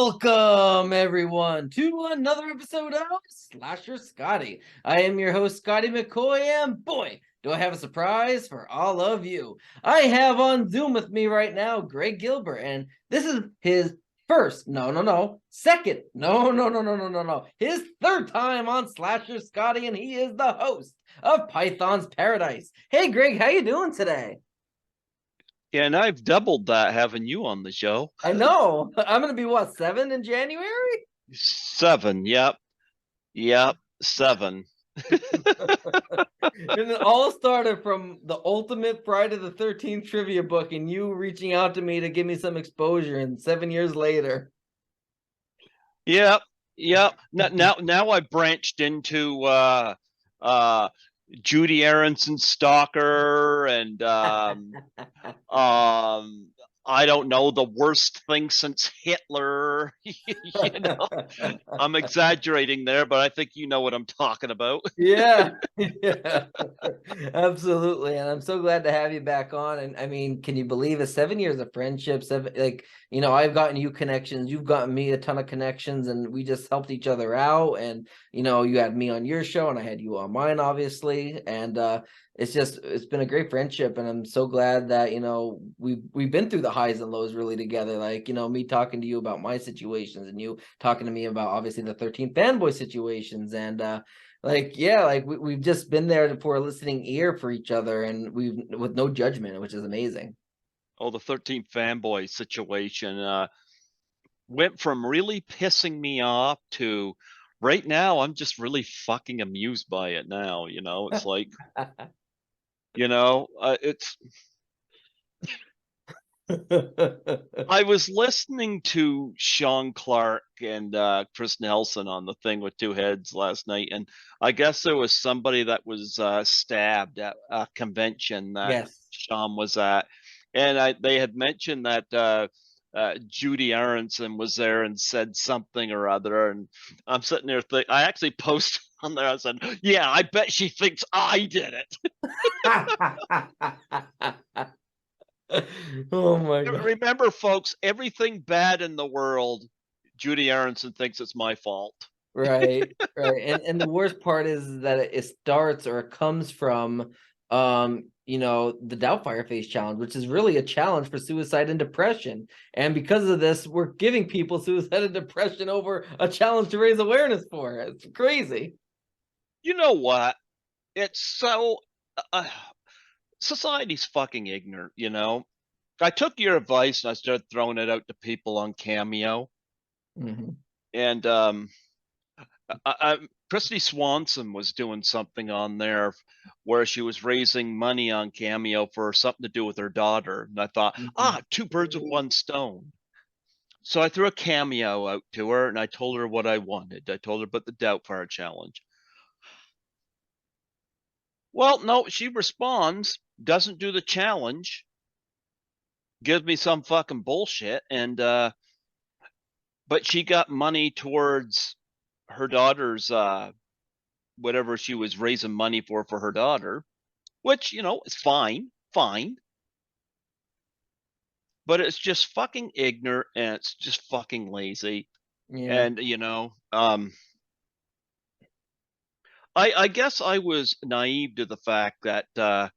Welcome, everyone, to another episode of Slasher Scotty. I am your host, Scotty McCoy, and boy, do I have a surprise for all of you. I have on Zoom with me right now Greg Gilbert, and this is his his third time on Slasher Scotty, and he is the host of Python's Paradise. Hey, Greg, how you doing today? Yeah, and I've doubled that having you on the show. I know. I'm going to be, what, 7 in January? 7, yep, 7. And it all started from the ultimate Friday the 13th trivia book and you reaching out to me to give me some exposure, and 7 years later. Yep, yep. Now I branched into Judy Aronson Stalker and um I don't know, the worst thing since Hitler. You know, I'm exaggerating there, but I think you know what I'm talking about. Yeah, yeah, absolutely. And I'm so glad to have you back on. And I mean, can you believe it? 7 years of friendship, I've gotten you connections, you've gotten me a ton of connections, and we just helped each other out. And you had me on your show and I had you on mine, obviously. And it's been a great friendship, and I'm so glad that we've been through the highs and lows really together. Me talking to you about my situations and you talking to me about obviously the 13th fanboy situations, and we've just been there for a listening ear for each other, and we've with no judgment, which is amazing. Oh, the 13th fanboy situation went from really pissing me off to right now I'm just really fucking amused by it now. It's like, it's I was listening to Sean Clark and Chris Nelson on the thing with two heads last night, and I guess there was somebody that was stabbed at a convention that Yes. Sean was at, and they had mentioned that Judy Aronson was there and said something or other, and I'm sitting there thinking, I actually posted on there, I said, yeah, I bet she thinks I did it. Oh my God. Remember, folks, everything bad in the world, Judy Aronson thinks it's my fault. Right, right. And the worst part is that it starts, or it comes from the Doubtfire Face challenge, which is really a challenge for suicide and depression. And because of this, we're giving people suicide and depression over a challenge to raise awareness for it. It's crazy. You know what? It's so society's fucking ignorant. I took your advice and I started throwing it out to people on Cameo. Mhm. And Christy Swanson was doing something on there where she was raising money on Cameo for something to do with her daughter. And I thought, Mhm. two birds with one stone. So I threw a Cameo out to her and I told her what I wanted. I told her about the Doubtfire challenge. Well, no, she responds, doesn't do the challenge, gives me some fucking bullshit, and but she got money towards her daughter's whatever she was raising money for her daughter, which is fine, but it's just fucking ignorant and it's just fucking lazy. Yeah. And I guess I was naive to the fact that the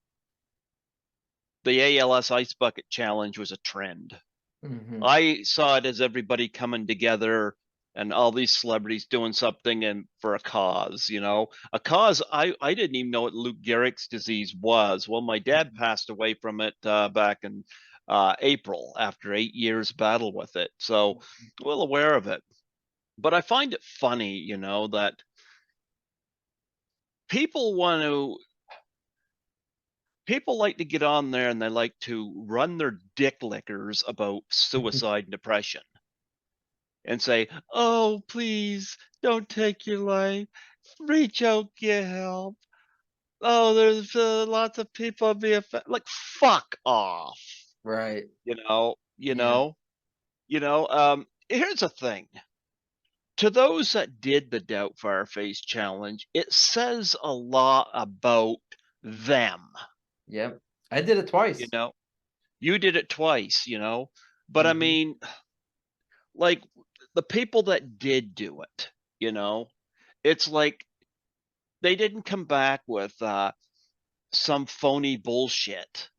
ALS Ice Bucket Challenge was a trend. Mhm. I saw it as everybody coming together and all these celebrities doing something and for a cause. A cause I didn't even know what Lou Gehrig's disease was. Well, my dad passed away from it back in April after 8 years battle with it. So well aware of it. But I find it funny, that people want to people like to get on there and they like to run their dick lickers about suicide and depression and say, "Oh, please don't take your life. Reach out, get help. Oh, there's lots of people be affected." Like, fuck off. Right. You know, you Yeah. know, Here's the thing. To those that did the Doubtfire Face challenge, it says a lot about them. Yep. I did it You twice. know, you did it twice. But I Mhm. mean, like the people that did do it, you know, it's like they didn't come back with some phony bullshit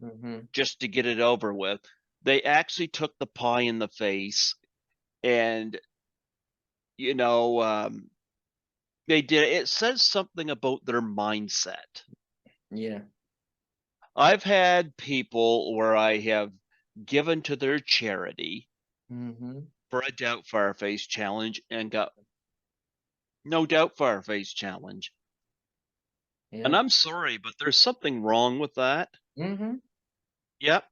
just to get it over with. They actually took the pie in the face, and you know, they did. It says something about their mindset. Yeah. I've had people where I have given to their charity for a doubt fireface challenge and got no doubt fireface challenge. And Yeah. I'm sorry, but there's something wrong with that. Yep.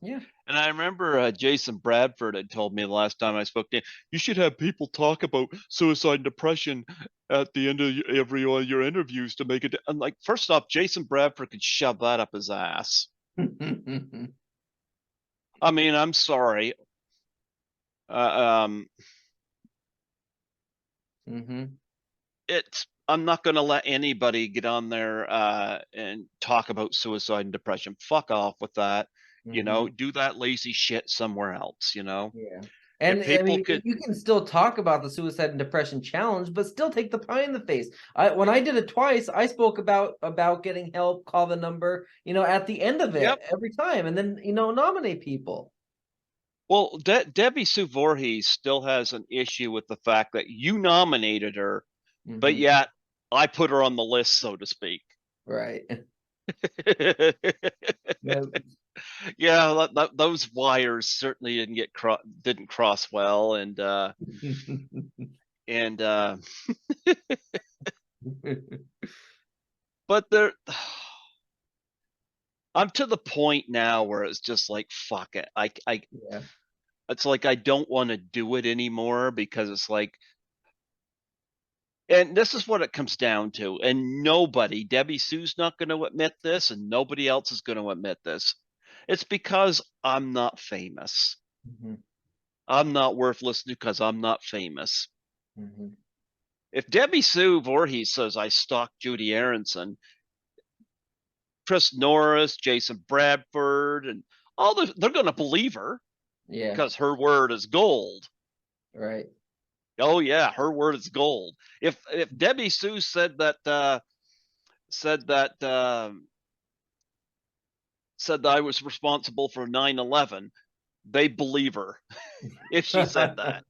Yeah. And I remember Jason Bradford had told me the last time I spoke to him, you should have people talk about suicide and depression at the end of every one of your interviews to make it. And like, first off, Jason Bradford could shove that up his ass. I mean, I'm sorry. I'm not going to let anybody get on there and talk about suicide and depression. Fuck off with that. You know, do that lazy shit somewhere else, you know? Yeah. And If people I mean, could, you can still talk about the suicide and depression challenge, but still take the pie in the face. When I did it twice, I spoke about getting help, call the number, at the end of it every time, and then nominate people. Well, Debbie Sue Voorhees still has an issue with the fact that you nominated her, but yet I put her on the list, so to speak. Right. Yeah, those wires certainly didn't cross well, and but I'm to the point now where it's just like fuck it. It's like I don't want to do it anymore because it's like, and this is what it comes down to. And Debbie Sue's not going to admit this, and nobody else is going to admit this. It's because I'm not famous. I'm not worth listening because I'm not famous. If Debbie Sue Voorhees says I stalked Judy Aronson, Chris Norris, Jason Bradford, and they're going to believe her. Yeah. Because her word is gold. Right. Oh yeah, her word is gold. If Debbie Sue said that I was responsible for 9/11, they believe her. If she said that.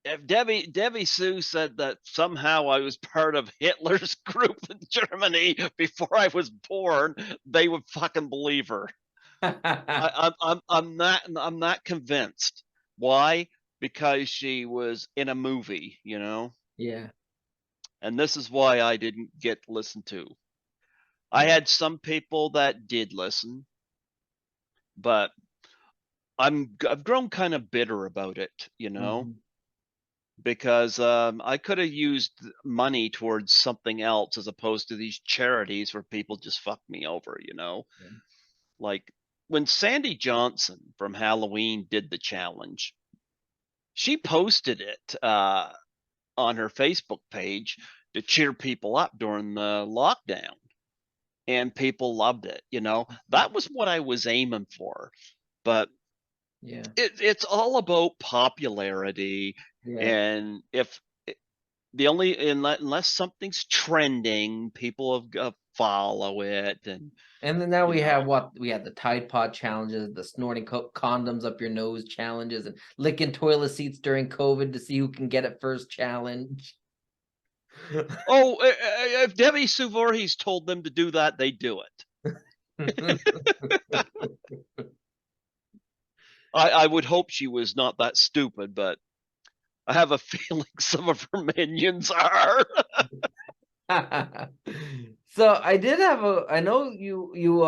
If Debbie Sue said that somehow I was part of Hitler's group in Germany before I was born, they would fucking believe her. I'm not convinced. Why? Because she was in a movie, you know? Yeah. And this is why I didn't get listened to. I had some people that did listen, but I've grown kind of bitter about it, you know? Because I could have used money towards something else as opposed to these charities where people just fuck me over, you know? Like when Sandy Johnson from Halloween did the challenge, she posted it on her Facebook page to cheer people up during the lockdown. And people loved it, you know? That was what I was aiming for. But it's all about popularity. And if unless something's trending, people have follow it. And then now we have the Tide Pod challenges, the snorting condoms up your nose challenges, and licking toilet seats during COVID to see who can get it first challenge. Oh, if Debbie Sue Voorhees told them to do that, they do it. I would hope she was not that stupid, but I have a feeling some of her minions are. So I know you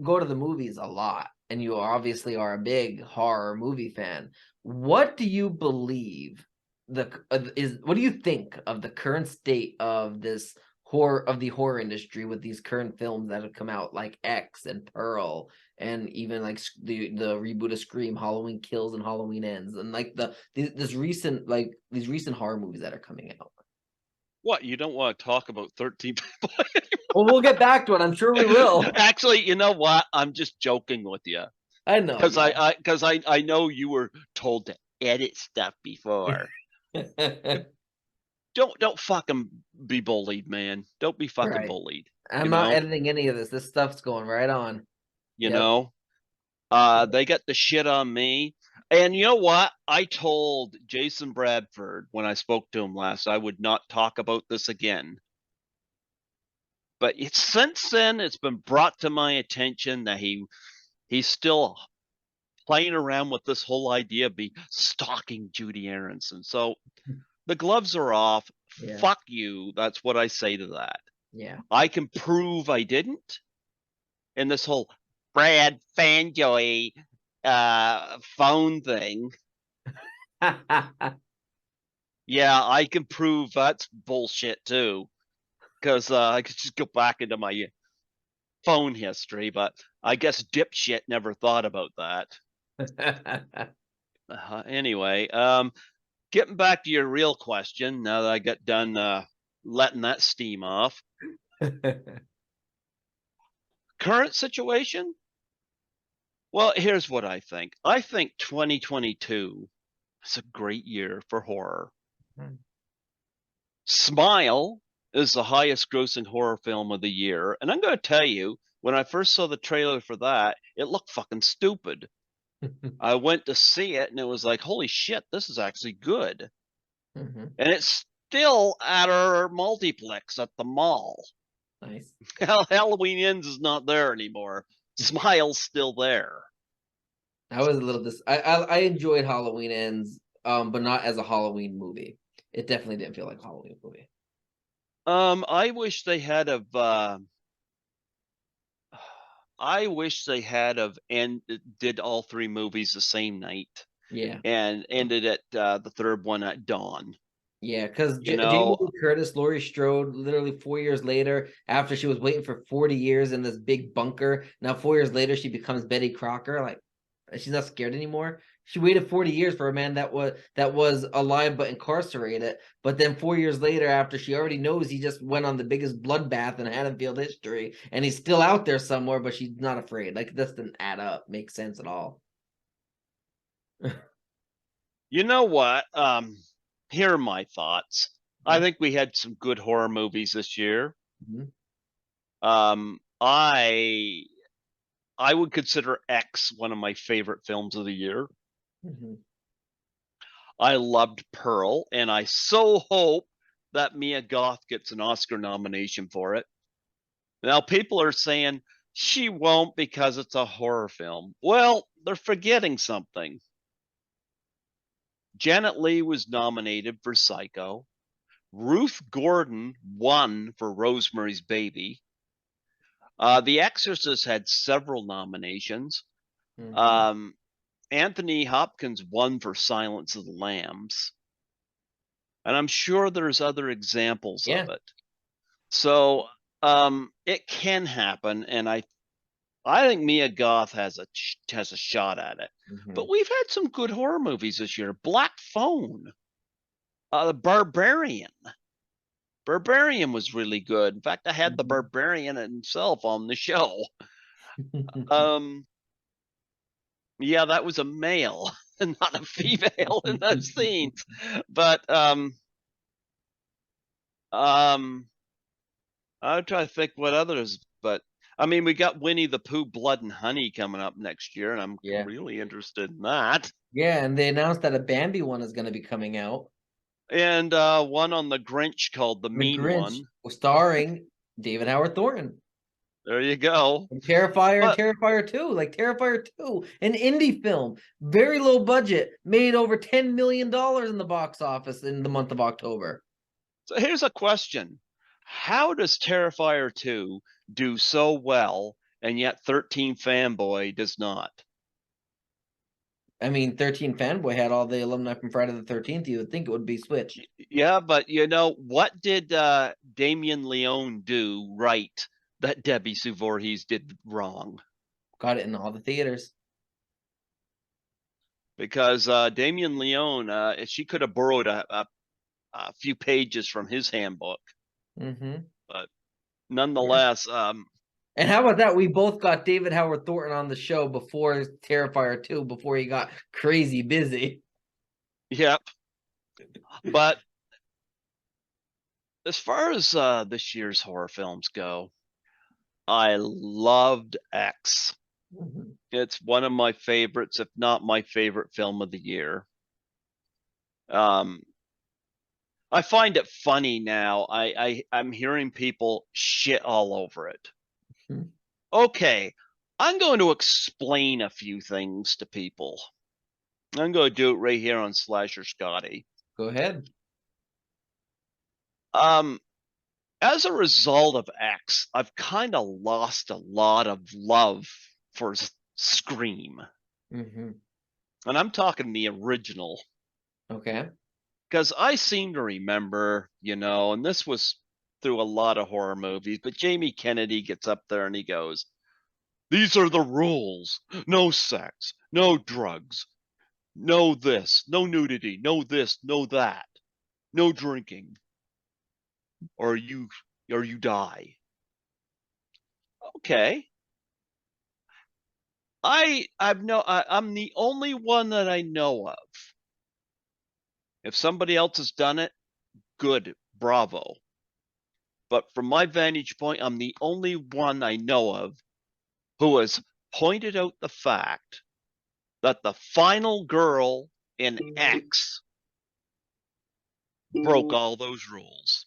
go to the movies a lot, and you obviously are a big horror movie fan. What do you believe what do you think of the current state of the horror industry with these current films that have come out, like X and Pearl, and even like the reboot of Scream, Halloween Kills and Halloween Ends, and like these recent horror movies that are coming out? What, you don't want to talk about 13 people anymore? Well, we'll get back to it. I'm sure we will. Actually, you know what? I'm just joking with you. I know, Because I know you were told to edit stuff before. yeah. Don't fucking be bullied, man. Don't be fucking Right. bullied. I'm not editing any of this. This stuff's going right on. You Yep. know. They got the shit on me. And you know what? I told Jason Bradford when I spoke to him last, I would not talk about this again. But it's since then it's been brought to my attention that he's still playing around with this whole idea of me stalking Judy Aronson. So the gloves are off. Yeah. Fuck you. That's what I say to that. Yeah. I can prove I didn't. And this whole Brad Fanjoy phone thing. Yeah, I can prove that's bullshit too. Because I could just go back into my phone history, but I guess dipshit never thought about that. Anyway, getting back to your real question, now that I got done letting that steam off. Current situation? Well, here's what I think. I think 2022 is a great year for horror. Smile is the highest grossing horror film of the year. And I'm going to tell you, when I first saw the trailer for that, it looked fucking stupid. I went to see it and it was like, holy shit, this is actually good. Mhm. And it's still at our multiplex at the mall. Nice. Halloween Ends is not there anymore. Smile's still there. I was a little I enjoyed Halloween Ends, but not as a Halloween movie. It definitely didn't feel like a Halloween movie. I wish they had of I wish they had of and did all three movies the same night Yeah. and ended at the third one at dawn. Yeah, because You Jamie know, Lee Curtis, Laurie Strode, literally 4 years later, after she was waiting for 40 years in this big bunker, now 4 years later she becomes Betty Crocker. Like, she's not scared anymore. She waited 40 years for a man that was alive but incarcerated. But then 4 years later, after she already knows he just went on the biggest bloodbath in Haddonfield history, and he's still out there somewhere, but she's not afraid. Like, this doesn't add up, make sense at all. you know what? Here are my thoughts. I Yeah. think we had some good horror movies this year. Mhm. Um, I I would consider X one of my favorite films of the year. Mhm. I loved Pearl, and I so hope that Mia Goth gets an Oscar nomination for it. Now, people are saying she won't because it's a horror film. Well, they're forgetting something. Janet Leigh was nominated for Psycho. Ruth Gordon won for Rosemary's Baby. The Exorcist had several nominations. Mhm. Um, Anthony Hopkins won for Silence of the Lambs. And I'm sure there's other examples of Yeah. it. So it can happen, and I think Mia Goth has a shot at it. But Mhm. we've had some good horror movies this year. Black Phone, The Barbarian. Barbarian was really good. In fact, I had the Mhm. Barbarian himself on the show. Um, yeah, that was a male and not a female in those scenes. But um, I'm trying to think what others. But I mean, we got Winnie the Pooh, Blood and Honey coming up next year, and I'm Yeah. really interested in that. Yeah, and they announced that a Bambi one is going to be coming out. And one on the Grinch called The The Mean Grinch, One. starring David Howard Thornton. There you go. And But Terrifier 2, like Terrifier 2, an indie film, very low budget, made over $10 million in the box office in the month of October. so here's a question. How does Terrifier 2 do so well and yet 13 Fanboy does not? I mean, 13 Fanboy had all the alumni from Friday the 13th. You would think it would be switched. Yeah, but you know, what did Damien Leone do right that Debbie Sue Voorhees did wrong? Got it in all the theaters. Because Damien Leone, she could have borrowed a few pages from his handbook, Mm-hmm. but Yeah. nonetheless, And how about that? We both got David Howard Thornton on the show before Terrifier 2, before he got crazy busy. Yep. But as far as this year's horror films go, I loved X. It's one of my favorites, if not my favorite film of the year. I find it funny now. I'm hearing people shit all over it. Okay, I'm going to explain a few things to people. I'm going to do it right here on Slasher Scotty. Go ahead. As a result of X, I've kind of lost a lot of love for Scream. Mm-hmm. And I'm talking the original. Okay. Because I seem to remember, and this was through a lot of horror movies, but Jamie Kennedy gets up there and he goes, "These are the rules. No sex, no drugs, no this, no nudity, no this, no that, no drinking, or you die." Okay. I'm the only one that I know of. If somebody else has done it, good, bravo. But from my vantage point, I'm the only one I know of who has pointed out the fact that the final girl in X broke all those rules.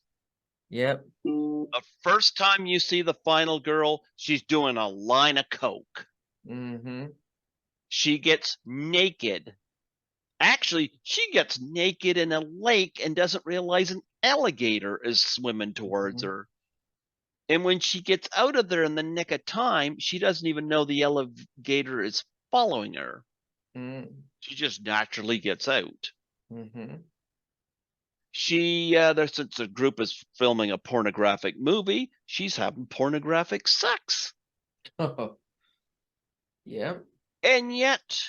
Yep. The first time you see the final girl, she's doing a line of coke. Mm-hmm. She gets naked. Actually, she gets naked in a lake and doesn't realize an alligator is swimming towards her. And when she gets out of there in the nick of time, she doesn't even know the alligator is following her. She just naturally gets out. Since the group is filming a pornographic movie, she's having pornographic sex. Oh. Yep. And yet,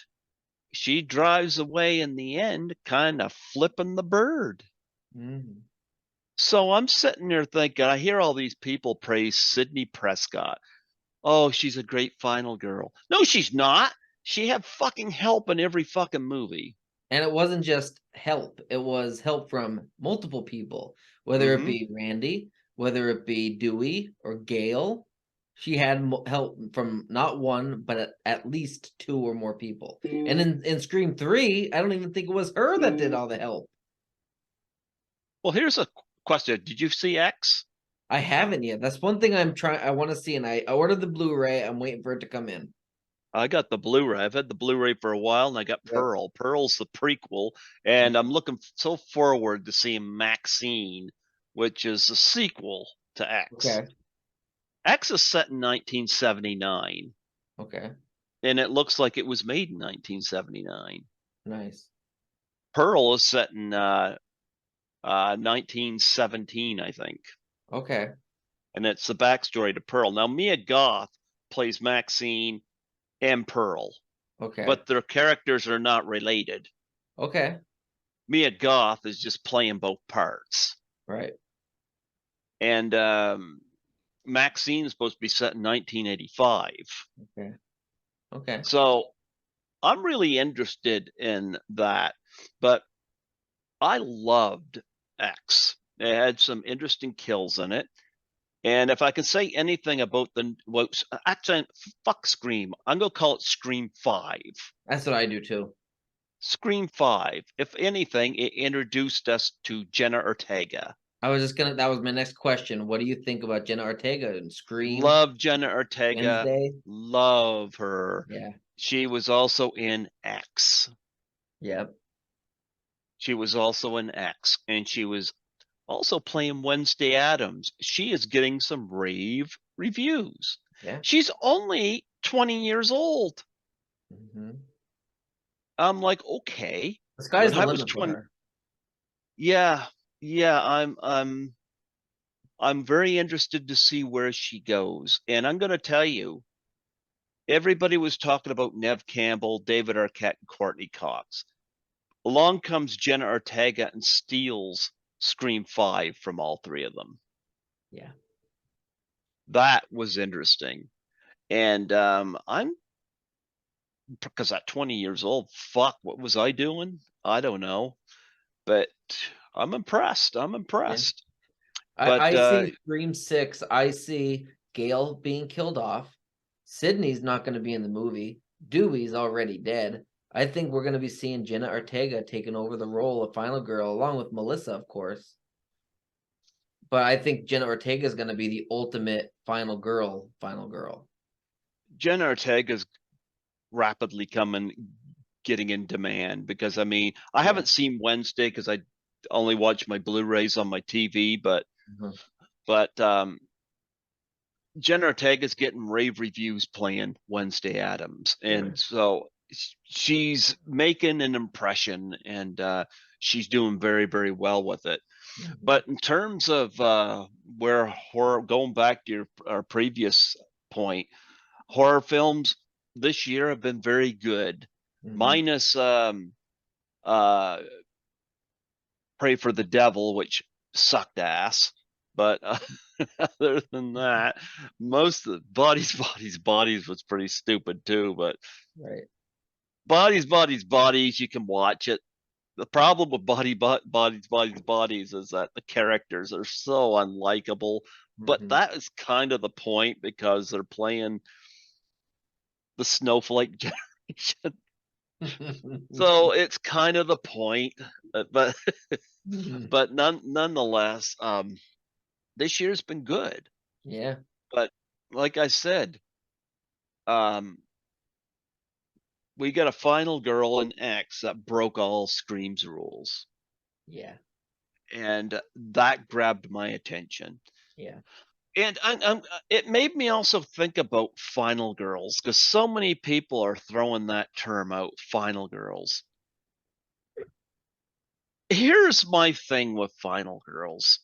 she drives away in the end, kind of flipping the bird. So I'm sitting there thinking, I hear all these people praise Sidney Prescott. Oh, she's a great final girl. No, she's not. She had fucking help in every fucking movie. And it wasn't just help. It was help from multiple people, whether it be Randy, whether it be Dewey or Gail. She had help from not one, but at least two or more people. And in Scream 3, I don't even think it was her that did all the help. Well, here's a question. Did you see X? I haven't yet. That's one thing I want to see, and I ordered the Blu-ray. I'm waiting for it to come in. I got the Blu-ray. I've had the Blu-ray for a while, and I got Pearl. Pearl's the prequel, and I'm looking so forward to seeing Maxine, which is the sequel to X. Okay. X is set in 1979. Okay. And it looks like it was made in 1979. Nice. Pearl is set in 1917, I think. Okay. And it's the backstory to Pearl. Now, Mia Goth plays Maxine and Pearl. Okay. But their characters are not related. Okay. Mia Goth is just playing both parts. Right. And Maxine is supposed to be set in 1985. Okay. Okay. So I'm really interested in that. But I loved X. It had some interesting kills in it. And if I can say anything about actually, fuck Scream. I'm going to call it Scream 5. That's what I do too. Scream 5. If anything, it introduced us to Jenna Ortega. That was my next question. What do you think about Jenna Ortega and Scream? Love Jenna Ortega. Wednesday? Love her. Yeah. She was also in X. Yep. She was also in X. And she was also playing Wednesday Addams. She is getting some rave reviews. Yeah. She's only 20 years old. I'm like, okay. The sky's the limit for her. Yeah, I'm very interested to see where she goes. And I'm going to tell you, everybody was talking about Neve Campbell, David Arquette, and Courtney Cox. Along comes Jenna Ortega and steals Scream 5 from all three of them. Yeah. that was interesting. And I'm because at 20 years old, fuck, what was I doing? I don't know, but I'm impressed. I'm Yeah. impressed. But I see Scream 6. I see Gail being killed off. Sydney's not going to be in the movie. Dewey's already dead. I think we're going to be seeing Jenna Ortega taking over the role of Final Girl, along with Melissa, of course. But I think Jenna Ortega is going to be the ultimate Final Girl. Final Girl. Jenna Ortega's rapidly getting in demand because I mean I haven't seen Wednesday because I only watch my Blu-rays on my TV, but Jenna Ortega's getting rave reviews playing Wednesday Addams, and so she's making an impression, and she's doing very, very well with it. But in terms of where horror, going back to our previous point, horror films this year have been very good, minus Pray for the Devil, which sucked ass. But other than that, most of the Bodies was pretty stupid too. But Bodies, you can watch it. The problem with Bodies is that the characters are so unlikable. But that is kind of the point because they're playing the snowflake generation. So it's kind of the point. But but nonetheless, this year's been good. Yeah. But like I said, we got a Final Girl in X that broke all Scream's rules. Yeah. And that grabbed my attention. Yeah. And it made me also think about Final Girls because so many people are throwing that term out, Final Girls. Here's my thing with Final Girls.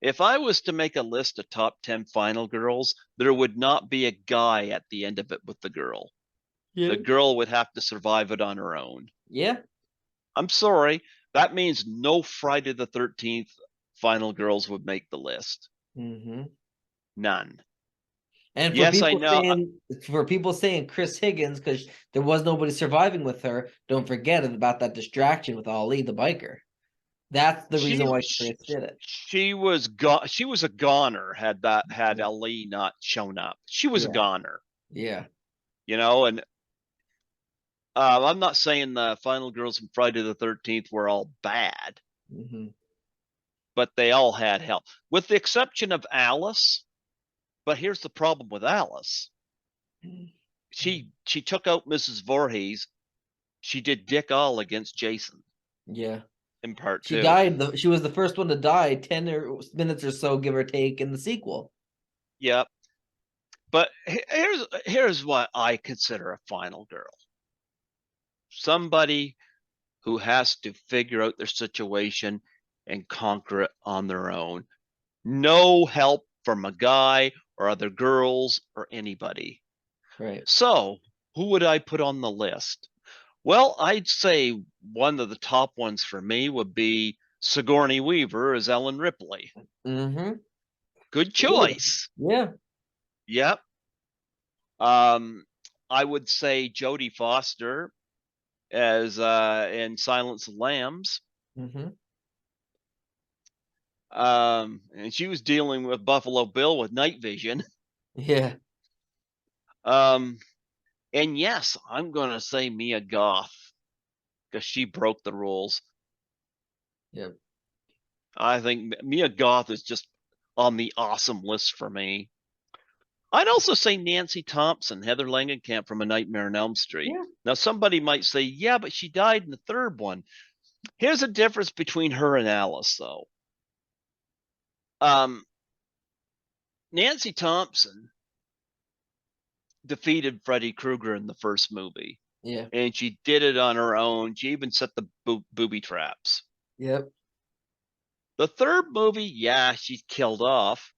If I was to make a list of top 10 Final Girls, there would not be a guy at the end of it with the girl. The girl would have to survive it on her own. Yeah. I'm sorry. That means no Friday the 13th Final Girls would make the list. None. And for Yes, I people know. saying Chris Higgins, because there was nobody surviving with her, don't forget about that distraction with Ali the biker. That's the reason why Chris did it. She was a goner had Ali not shown up. She was a goner. Yeah. You know, and I'm not saying the Final Girls from Friday the 13th were all bad, but they all had help, with the exception of Alice. But here's the problem with Alice. She took out Mrs. Voorhees. She did Dick all against Jason. Yeah. In part She 2. died. She was the first one to die 10 minutes or so, give or take, in the sequel. Yep. But here's what I consider a Final Girl. Somebody who has to figure out their situation and conquer it on their own. No help from a guy or other girls or anybody. Right. So, who would I put on the list? Well, I'd say one of the top ones for me would be Sigourney Weaver as Ellen Ripley. Good choice. Yeah. Yep. I would say Jodie Foster as in Silence of the Lambs. And she was dealing with Buffalo Bill with night vision. Yeah. And yes, I'm gonna say Mia Goth because she broke the rules. Yep. I think Mia Goth is just on the awesome list for me. I'd also say Nancy Thompson, Heather Langenkamp from A Nightmare on Elm Street. Yeah. Now, somebody might say, yeah, but she died in the third one. Here's a difference between her and Alice, though. Nancy Thompson defeated Freddy Krueger in the first movie. Yeah. And she did it on her own. She even set the booby traps. Yep. The third movie, yeah, she's killed off.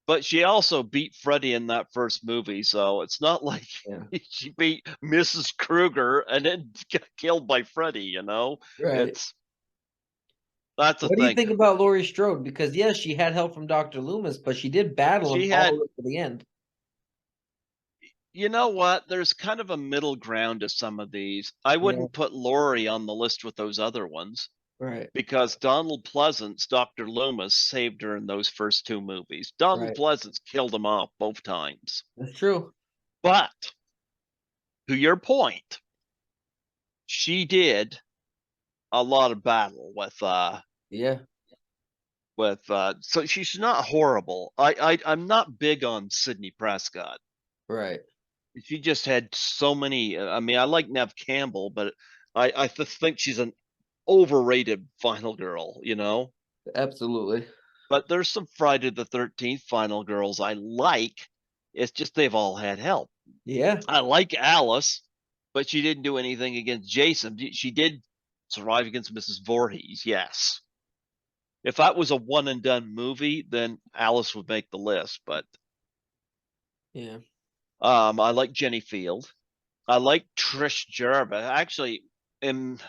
But she also beat Freddy in that first movie, so it's not like she beat Mrs. Krueger and then got killed by Freddy, you know? Right. That's the What do you thing. think about Laurie Strode? Because yes, she had help from Dr. Loomis, but she did battle him She all the had, way to the end. you know what? There's kind of a middle ground to some of these. I Yeah, wouldn't put Lori on the list with those other ones right, because Donald Pleasance, Dr. Loomis, saved her in those first two movies. Donald right. Pleasance killed him off both times. That's true. But to your point, she did a lot of battle Yeah, so she's not horrible. I'm not big on Sidney Prescott. right. She just had so many. I mean, I like Nev Campbell, but I just think she's an overrated final girl, you know. Absolutely. But there's some Friday the 13th final girls I like. It's just they've all had help. Yeah, I like Alice, but she didn't do anything against Jason. She did survive against Mrs. Voorhees, yes. If that was a one and done movie, then Alice would make the list. But yeah, I like Jenny Field. I like Trish Jarvis. Actually, um,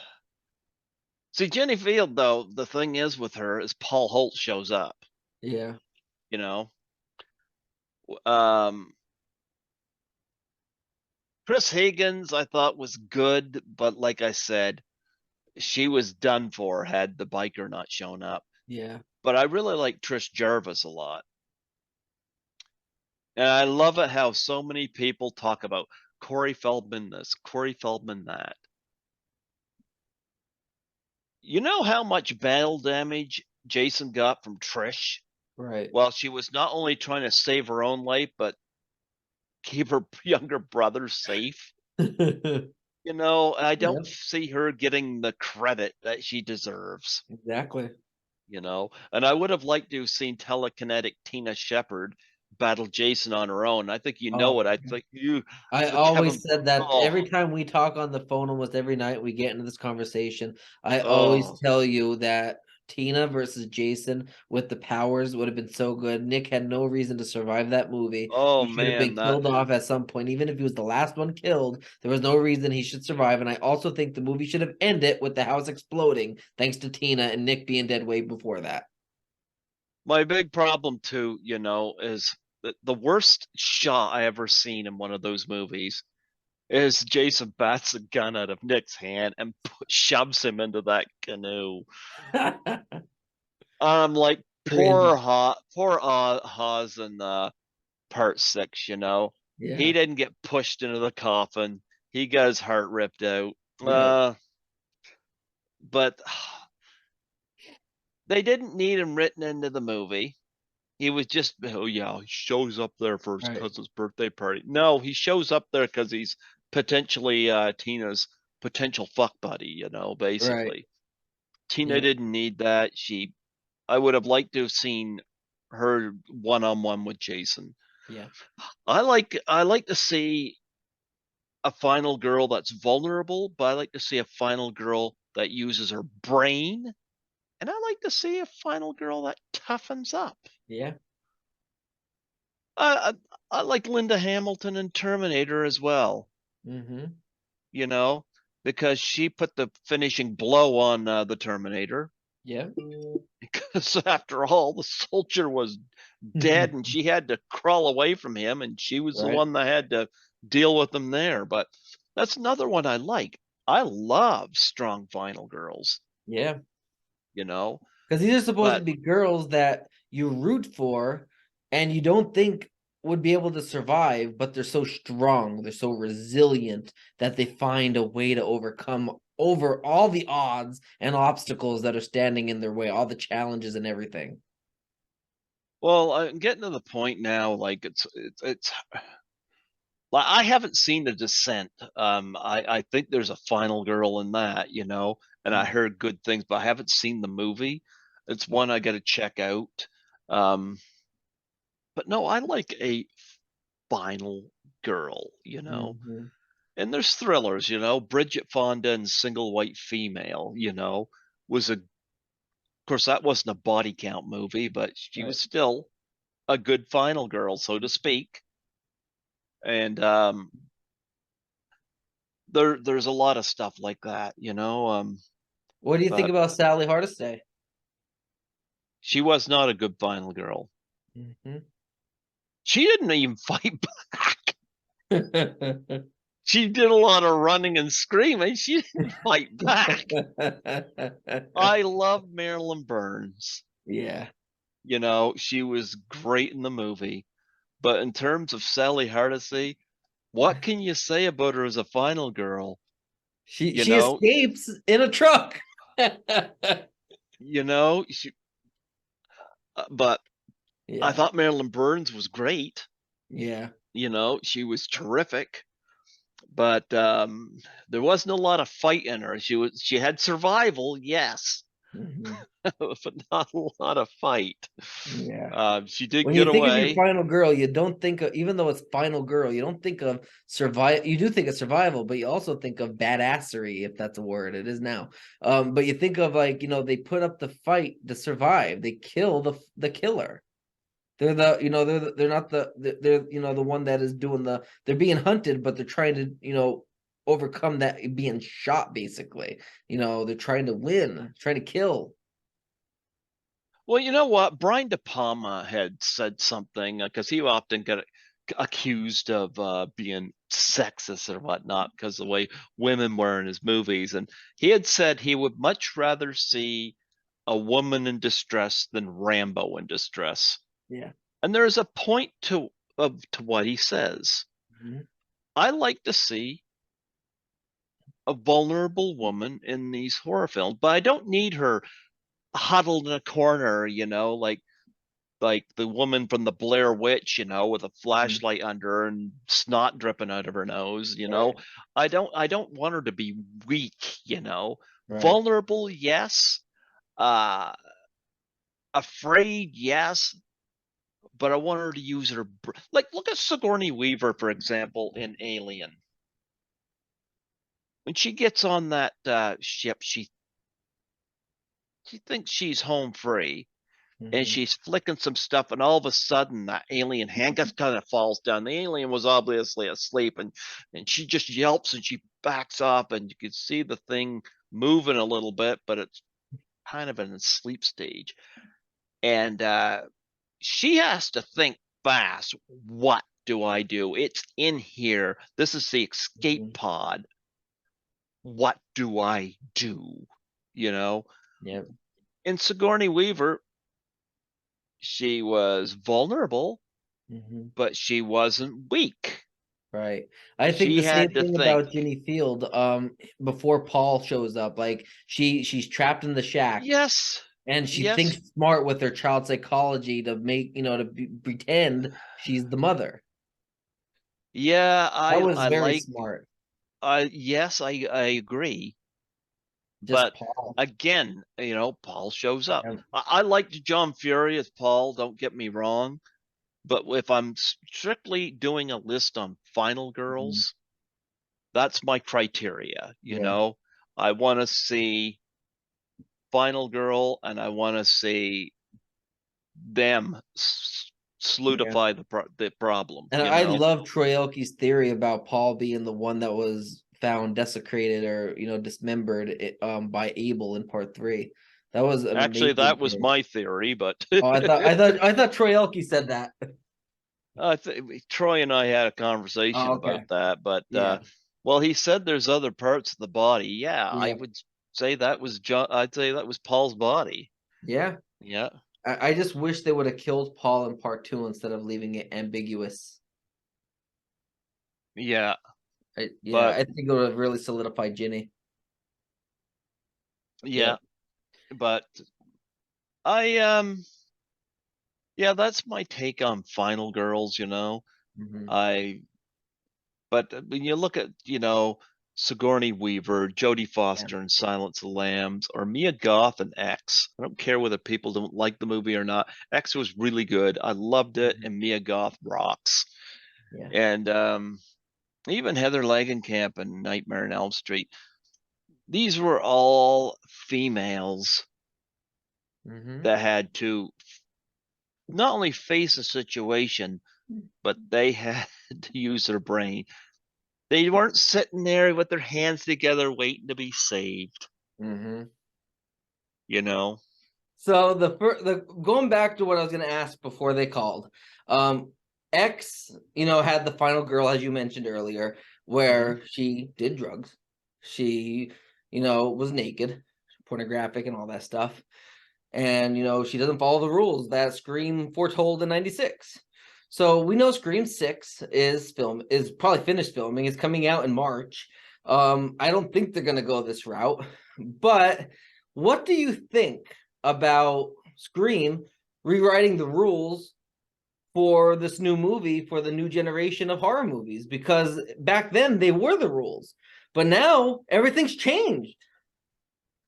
see Jenny Field though. The thing is with her is Paul Holt shows up. yeah, You know, um, Chris Higgins I thought was good, but like I said, she was done for had the biker not shown up. yeah, But I really like Trish Jarvis a lot. And I love it how so many people talk about Corey Feldman this, Corey Feldman that. You know how much battle damage Jason got from Trish? right. Well, she was not only trying to save her own life, but keep her younger brother safe. You know, I Yeah, don't see her getting the credit that she deserves, exactly. you know. And I would have liked to have seen telekinetic Tina Shepard battle Jason on her own. I think you know Oh, it. I think you, I the Kevin, always said that oh, every time we talk on the phone, almost every night we get into this conversation. I always oh, tell you that Tina versus Jason with the powers would have been so good. Nick had no reason to survive that movie. oh He should have been man, that killed off at some point, even if he was the last one killed. There was no reason he should survive. And I also think the movie should have ended with the house exploding, thanks to Tina and Nick being dead way before that. my big problem too, you know, is the worst shot I ever seen in one of those movies is Jason bats a gun out of Nick's hand and shoves him into that canoe. I'm like, Cringe. Poor Hawes in part six. You know, he Yeah. didn't get pushed into the coffin. He got his heart ripped out. Yeah. But they didn't need him written into the movie. He was just, oh yeah, he shows up there for his Right. cousin's birthday party. No, he shows up there because he's potentially Tina's potential fuck buddy, you know, Right. basically. Tina Yeah. didn't need that. I would have liked to have seen her one on one with Jason. Yeah. I like to see a final girl that's vulnerable, but I like to see a final girl that uses her brain, and I like to see a final girl that toughens up. Yeah. I I like Linda Hamilton in Terminator as well, Mm-hmm. you know, because she put the finishing blow on the Terminator. Yeah. Because after all, the soldier was dead and she had to crawl away from him, and she was the Right. one that had to deal with him there. But that's another one I like. I love strong final girls, Yeah. you know, Because these are supposed to but be girls that you root for and you don't think would be able to survive, but they're so strong, they're so resilient that they find a way to overcome over all the odds and obstacles that are standing in their way, all the challenges and everything. well, I'm getting to the point now. Like it's like I haven't seen The Descent. I think there's a final girl in that, you know, and I heard good things, but I haven't seen the movie. It's one I got to check out. Um, but no, I like a final girl, you know. Mm-hmm. And there's thrillers, you know. Bridget Fonda and Single White Female, you know, of course, that wasn't a body count movie, but she Right. was still a good final girl, so to speak. And there's a lot of stuff like that, you know. What do you think But about Sally Hardesty? She was not a good final girl. Mhm. She didn't even fight back. She did a lot of running and screaming. She didn't fight back. I love Marilyn Burns. Yeah. You know, she was great in the movie. But in terms of Sally Hardesty, what can you say about her as a final girl? She You she know, escapes in a truck. you know, she, but I Yeah. thought Marilyn Burns was great. Yeah. You know, she was terrific, but there wasn't a lot of fight in her. She had survival, yes, Mhm. but not a lot of fight. Yeah. She did When you get think of your away. final girl, you don't think of, even though it's final girl, you don't think of survive. You do think of survival, but you also think of badassery, if that's a word. It is now. But you think of like, they put up the fight to survive. They kill the killer. They're they're not they're the one that is doing they're being hunted, but they're trying to, overcome that being shot basically. They're trying to win, trying to kill. Well, you know what? Brian De Palma had said something because he often got accused of being sexist or whatnot because the way women were in his movies, and he had said he would much rather see a woman in distress than Rambo in distress. Yeah. And there's a point to what he says. Mhm. I like to see a vulnerable woman in these horror films, but I don't need her huddled in a corner, like the woman from the Blair Witch, with a Mhm. flashlight under her and snot dripping out of her nose. Right. I don't want her to be weak. Right. Vulnerable, yes. Uh Afraid, yes, but I want her to use her like look at Sigourney Weaver, for example, in Alien. When she gets on that ship, she thinks she's home free and Mhm. she's flicking some stuff, and all of a sudden that alien handcuff kind of falls down. The alien was obviously asleep, and she just yelps and she backs up, and you can see the thing moving a little bit, but it's kind of in a sleep stage. And she has to think fast. What do I do? It's in here. This is the escape Mhm. pod. What do I do? You know, Yeah. in Sigourney Weaver, she was vulnerable, Mhm. but she wasn't weak. Right. I think She the same had to thing think. about Ginny Field. Before Paul shows up, like she's trapped in the shack Yes, and she yes, thinks smart with her child psychology to make, pretend she's the mother. yeah. That I was I very like. smart. Yes, I agree. Just But Paul. again, Paul shows up. Yeah. I liked John Fury as Paul. Don't get me wrong. But if I'm strictly doing a list on final Mhm. girls, that's my criteria. Yeah. I want to see final girl, and I want to see them Yeah. solidify the problem. And I love Troy Elke's theory about Paul being the one that was found desecrated or, dismembered by Abel in part 3. That was an Actually, amazing that was theory. my theory, but Oh, I thought Troy Elke said that. Troy and I had a Oh, conversation about okay. that. But Yeah. well, he said there's other parts of the body. Yeah, I Yeah. would say that was John. I'd say that was Paul's body. Yeah. Yeah, I just wish they would have killed Paul in part 2 instead of leaving it ambiguous. yeah, Yeah, but I think it would have really solidified Ginny. yeah, Yep. but I yeah, that's my take on Final Girls. Hmm. I But when you look at, Sigourney Weaver, Jodie Yeah. Foster in Silence of the Lambs, or Mia Goth and X. I don't care whether people don't like the movie or not. X was really good. I loved it, Mhm. and Mia Goth rocks. Yeah. And even Heather Langenkamp and Nightmare on Elm Street. These were all females Hmm. that had to not only face a situation, but they had to use their brain. They weren't sitting there with their hands together waiting to be saved, Hmm. you know? So the going back to what I was going to ask before they called, X, had the final girl as you mentioned earlier, Mhm. where she did drugs, she, was naked, pornographic, and all that stuff, and she doesn't follow the rules that Scream foretold in '96. So we know Scream 6 is probably finished filming. It's coming out in March. I don't think they're gonna go this route, but what do you think about Scream rewriting the rules for this new movie for the new generation of horror movies? Because back then they were the rules, but now everything's changed.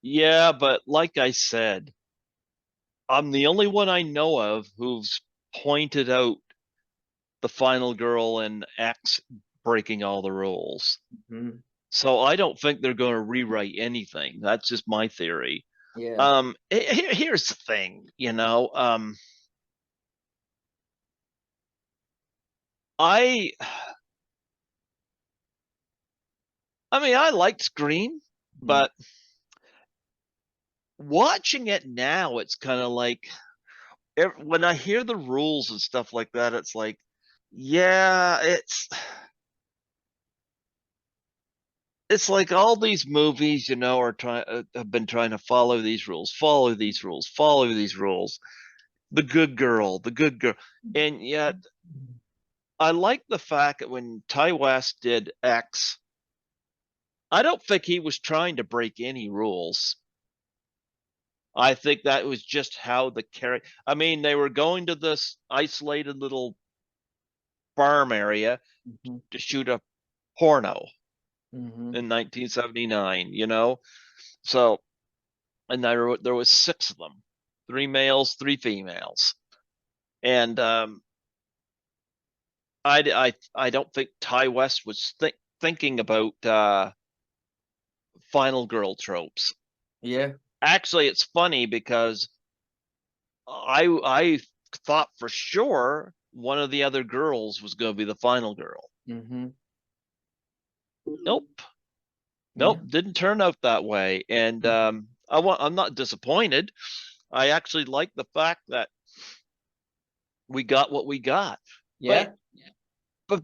Yeah, but like I said, I'm the only one I know of who's pointed out the final girl and X breaking all the rules. Mhm. So I don't think they're going to rewrite anything. That's just my theory. Yeah. Here's the thing, I I mean, I liked Scream, Mhm. but watching it now, it's kind of like when I hear the rules and stuff like that, it's like, yeah, it's like all these movies, are trying have been trying to follow these rules, follow these rules, follow these rules. The good girl, and yet I like the fact that when Ty West did X, I don't think he was trying to break any rules. I think that was just how the character. I mean, they were going to this isolated little farm area Mhm. to shoot a porno Mhm. in 1979. So, and there was six of them, three males, three females, and I don't think Ty West was thinking about final girl tropes. Yeah. Actually, it's funny because I thought for sure one of the other girls was going to be the final girl. Mhm. Nope, nope, Yeah. didn't turn out that way. And Mhm. I'm not disappointed. I actually like the fact that we got what we got. But Yeah.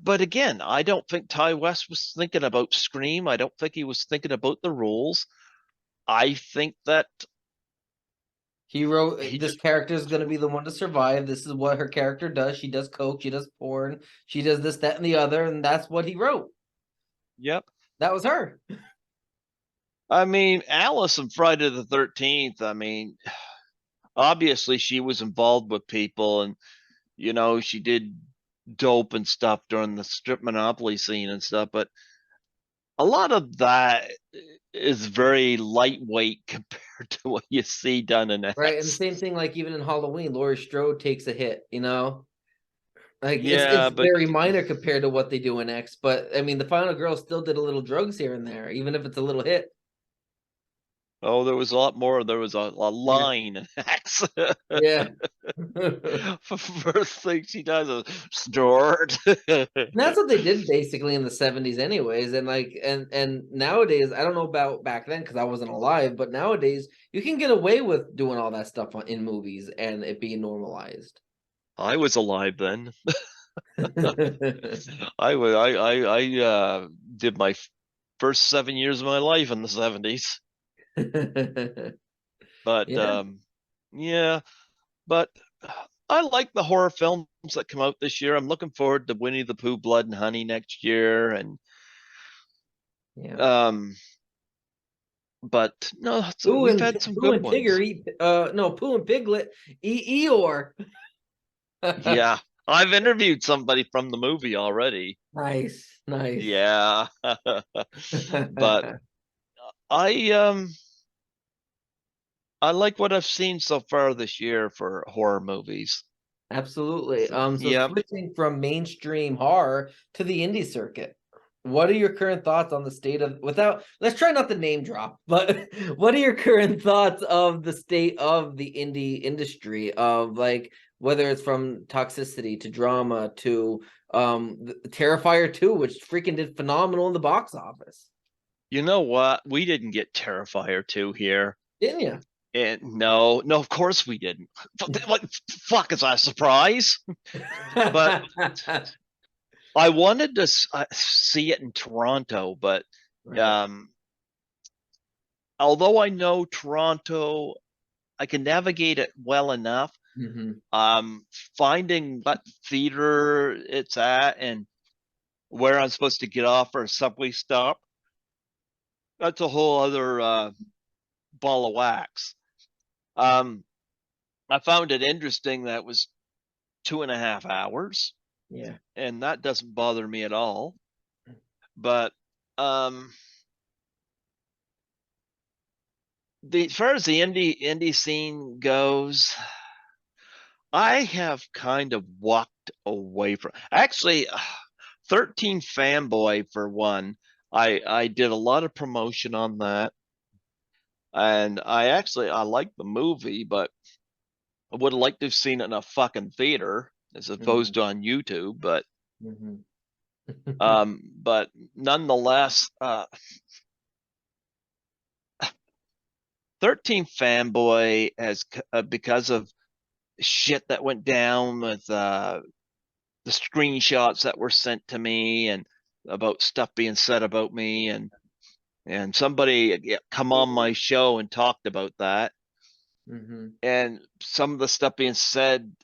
but again, I don't think Ty West was thinking about Scream. I don't think he was thinking about the rules. I think that He wrote he this just, character is going to be the one to survive. This is what her character does. She does coke, she does porn, she does this, that, and the other, and that's what he wrote. yep. That was her. I mean, Alice and Friday the 13th, I mean, obviously she was involved with people and she did dope and stuff during the strip monopoly scene and stuff, but a lot of that is very lightweight compared to what you see done in Right. And the X. same thing, like even in Halloween, Laurie Strode takes a hit. Like it's Yeah, but very minor compared to what they do in X, but I mean the final girl still did a little drugs here and there, even if it's a little hit. oh, there was a lot more. There was a Yeah. line in X. Yeah. First thing she does is snort. And that's what they did basically in the '70s, anyways. And like, and nowadays, I don't know about back then because I wasn't alive, but nowadays you can get away with doing all that stuff in movies and it being normalized. I was alive then. I did my first 7 years of my life in the 70s. But Yeah, yeah, but I like the horror films that come out this year. I'm looking forward to Winnie the Pooh, Blood and Honey next year, and yeah. um, but no, Pooh we've and had some Pooh good and Tigger ones. eat. No, Pooh and Piglet eat Eeyore. Yeah, I've interviewed somebody from the movie already. Nice, nice. Yeah, but I um I like what I've seen so far this year for horror movies. Absolutely. So Yep. switching from mainstream horror to the indie circuit, what are your current thoughts on the state of without let's try not to name drop, but what are your current thoughts of the state of the indie industry of like whether it's from toxicity to drama to Terrifier 2, which freaking did phenomenal in the box office. You know what? We didn't get Terrifier 2 here. Didn't you? And no, of course we didn't. What fuck is that a surprise? But I wanted to see it in Toronto, but Right. um, although I know Toronto, I can navigate it well enough. Hmm. Um, Finding what theater it's at and where I'm supposed to get off for a subway stop, that's a whole other ball of wax. Um, I found it interesting that it was 2.5 hours, Yeah. and that doesn't bother me at all. But um, as far as the indie scene goes, I have kind of walked away from. Actually, 13 Fanboy for one. I did a lot of promotion on that, and I liked the movie, but I would have liked to have seen it in a fucking theater as opposed Hmm. to on YouTube. Hmm. But nonetheless, 13 Fanboy has because of shit that went down with the screenshots that were sent to me and about stuff being said about me, and somebody come on my show and talked about that, Hmm. and some of the stuff being said,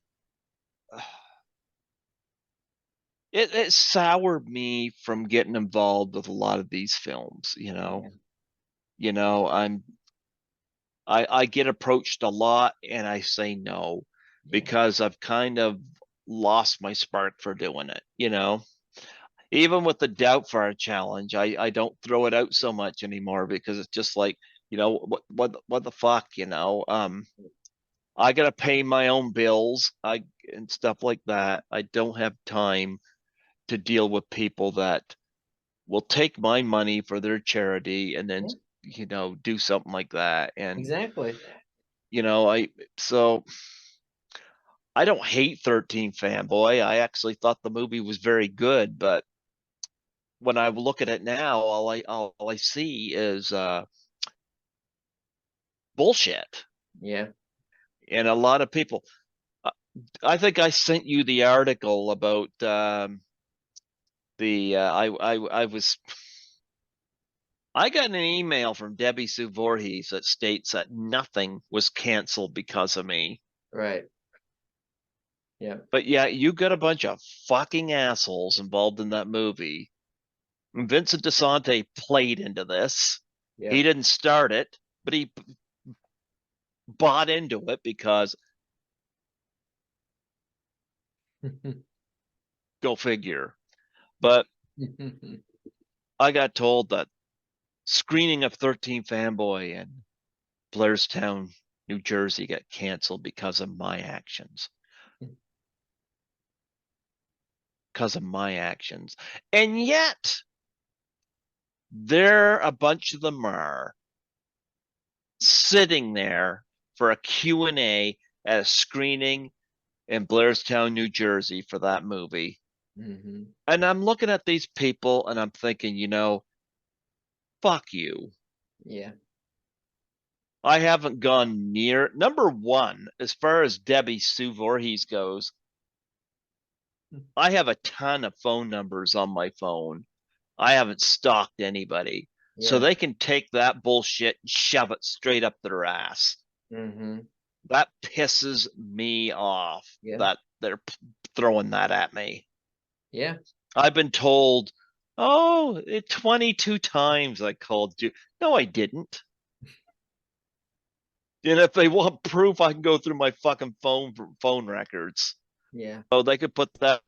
it soured me from getting involved with a lot of these films. Yeah. I get approached a lot and I say no Yeah. because I've kind of lost my spark for doing it. Even with the Doubtfire challenge, I don't throw it out so much anymore because it's just like, what the fuck. I gotta pay my own bills, and stuff like that. I don't have time to deal with people that will take my money for their charity and then Yeah. do something like that. And Exactly. I so I don't hate 13 Fanboy. I actually thought the movie was very good, but when I look at it now, all I see is bullshit. Yeah. And a lot of people. uh, I think I sent you the article about the. I got an email from Debbie Sue Voorhees that states that nothing was canceled because of me. Right. Yeah. But yeah, you got a bunch of fucking assholes involved in that movie. Vincent DeSante played into this. Yeah. He didn't start it, but he bought into it because go figure. But I got told that screening of 13 Fanboy in Blairstown, New Jersey got canceled because of my actions. Because of my actions. And yet, there a bunch of them are sitting there for a Q&A at a screening in Blairstown, New Jersey for that movie. Hmm. And I'm looking at these people and I'm thinking, fuck you. Yeah. I haven't gone near number one as far as Debbie Sue Voorhees goes. I have a ton of phone numbers on my phone. I haven't stalked anybody. So Yeah. they can take that bullshit and shove it straight up their ass. Hmm. That pisses me off Yeah. that they're throwing that at me. Yeah. I've been told, oh, 22 times I called you. No, I didn't. And if they want proof, I can go through my fucking phone records. Yeah. Oh, they could put that.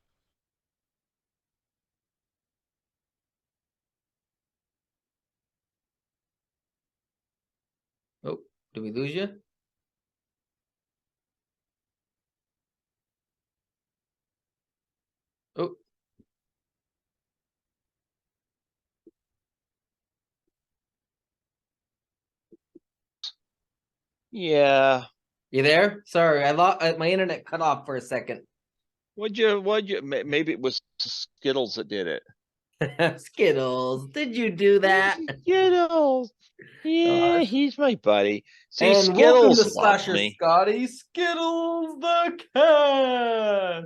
Oh, did we lose you? Oh, Yeah. you there? Sorry, I lost my internet cut off for a second. Maybe it was Skittles that did it. Skittles, did you do that? Skittles. Yeah, Gosh. he's my buddy. See, And welcome to Skittles loves Slasher me. Scotty, Skittles the cat.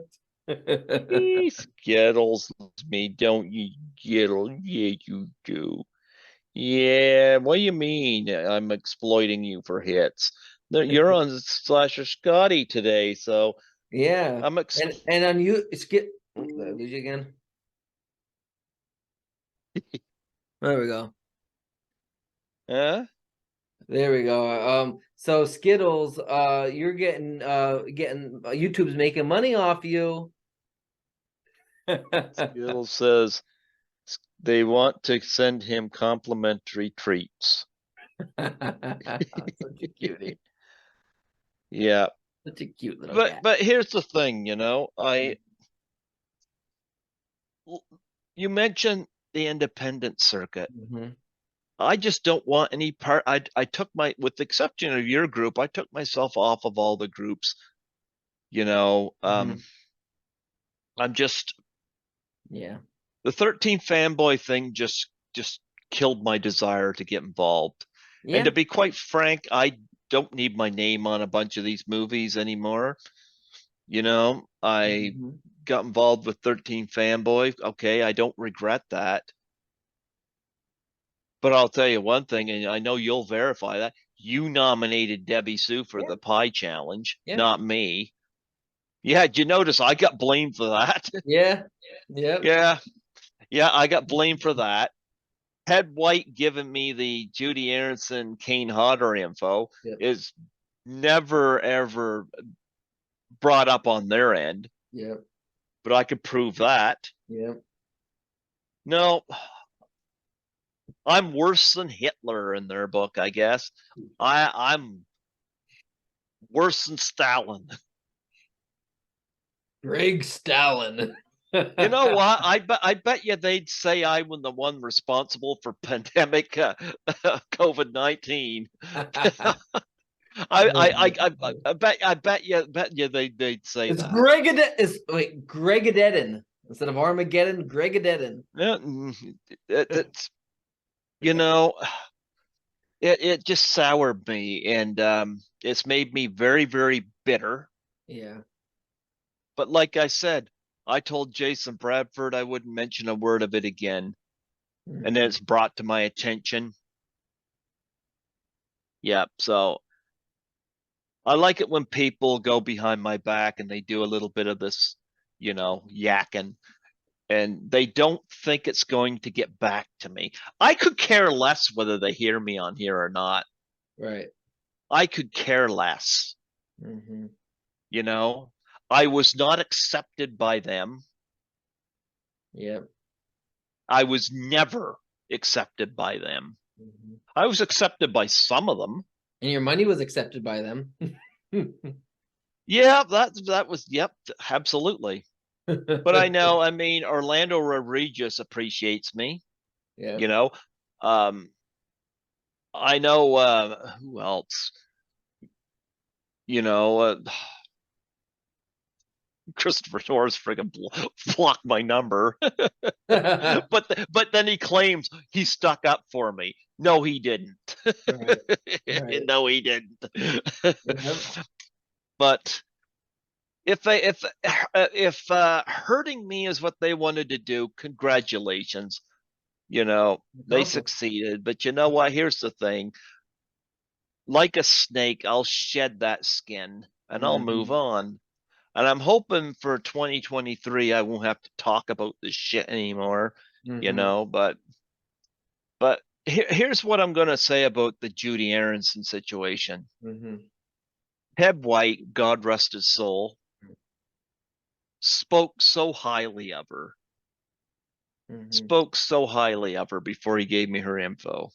Skittles loves me, don't you, Skittles? Yeah, you do. Yeah, what do you mean I'm exploiting you for hits? No, you're on Slasher Scotty today, so Yeah. I'm And on you, skip. Did I lose you again? There we go. huh? There we go. So Skittles, you're getting YouTube's making money off you. Skittles says they want to send him complimentary treats. Such a cutie. Yeah, Such a cute little but cat. here's the thing, you mentioned the independent circuit. Mhm. I just don't want any part. I took with the exception of your group, I took myself off of all the groups. You know, Mhm. I'm just Yeah. the 13 fanboy thing just killed my desire to get involved. And to Yeah. be quite frank, I don't need my name on a bunch of these movies anymore. I Mhm. got involved with 13 fanboy. Okay, I don't regret that. But I'll tell you one thing, and I know you'll verify that. You nominated Debbie Sue for Yeah. the pie challenge, Yeah. not me. Yeah, did you notice I got blamed for that? Yeah. Yep. Yeah, yeah, I got blamed for that. Ted White giving me the Judy Aronson, Kane Hodder info Yep. is never ever brought up on their end, Yep. but I could prove that. Yep. No, I'm worse than Hitler in their book, I guess. I'm worse than Stalin. Greg Stalin. You know what? I bet you they'd say I was the one responsible for pandemic COVID-19. I bet you they'd say It's that. Gregadeddin instead of Armageddon. Gregadeddin. Yeah, it's you know it just soured me, and it's made me very very bitter. Yeah. But like I said, I told Jason Bradford I wouldn't mention a word of it again, and then Mhm. it's brought to my attention. Yeah, so I like it when people go behind my back and they do a little bit of this, yakking, and they don't think it's going to get back to me. I could care less whether they hear me on here or not. Right. I could care less, Hmm. you know. I was not accepted by them. Yep. I was never accepted by them. Hmm. I was accepted by some of them. And your money was accepted by them. Yeah, that was yep, absolutely. But I mean, Orlando Rodriguez appreciates me, Yeah. you know. Um, I know who else, you know, Christopher Torres friggin' blocked my number. Right. But then he claims he stuck up for me. No, he didn't. Right. No, he didn't. Yep. But if hurting me is what they wanted to do, congratulations. They Accomplished. succeeded. But you know what? Here's the thing. Like a snake, I'll shed that skin and I'll move Hmm. on. And I'm hoping for 2023 I won't have to talk about this shit anymore, Hmm. but here's what I'm gonna say about the Judy Aronson situation. Hmm. Ted White, God rest his soul, spoke so highly of her. Hmm. Spoke so highly of her before he gave me her info.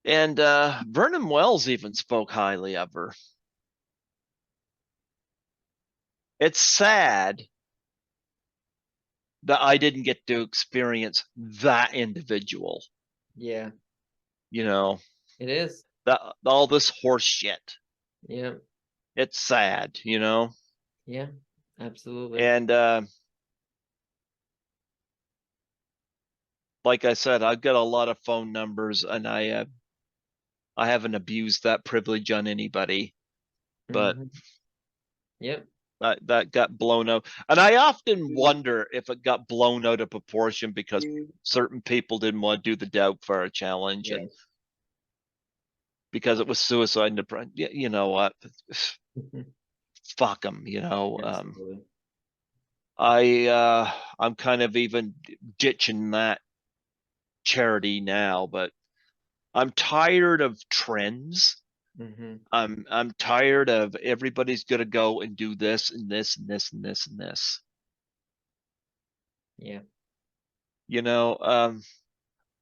And Vernon Wells even spoke highly of her. It's sad that I didn't get to experience that individual. Yeah, You know, it is. that all this horse shit. Yeah. It's sad. Yeah. Absolutely. And like I said, I've got a lot of phone numbers, and I haven't abused that privilege on anybody, but Hmm. Yep. that got blown out. And I often wonder if it got blown out of proportion because certain people didn't want to do the Doubtfire challenge, and Yes. because it was suicide and depression. You know what? Fuck them, Absolutely. I'm kind of even ditching that charity now, but I'm tired of trends. Hmm. I'm tired of everybody's gonna go and do this and this and this and this and this. Yeah. You know,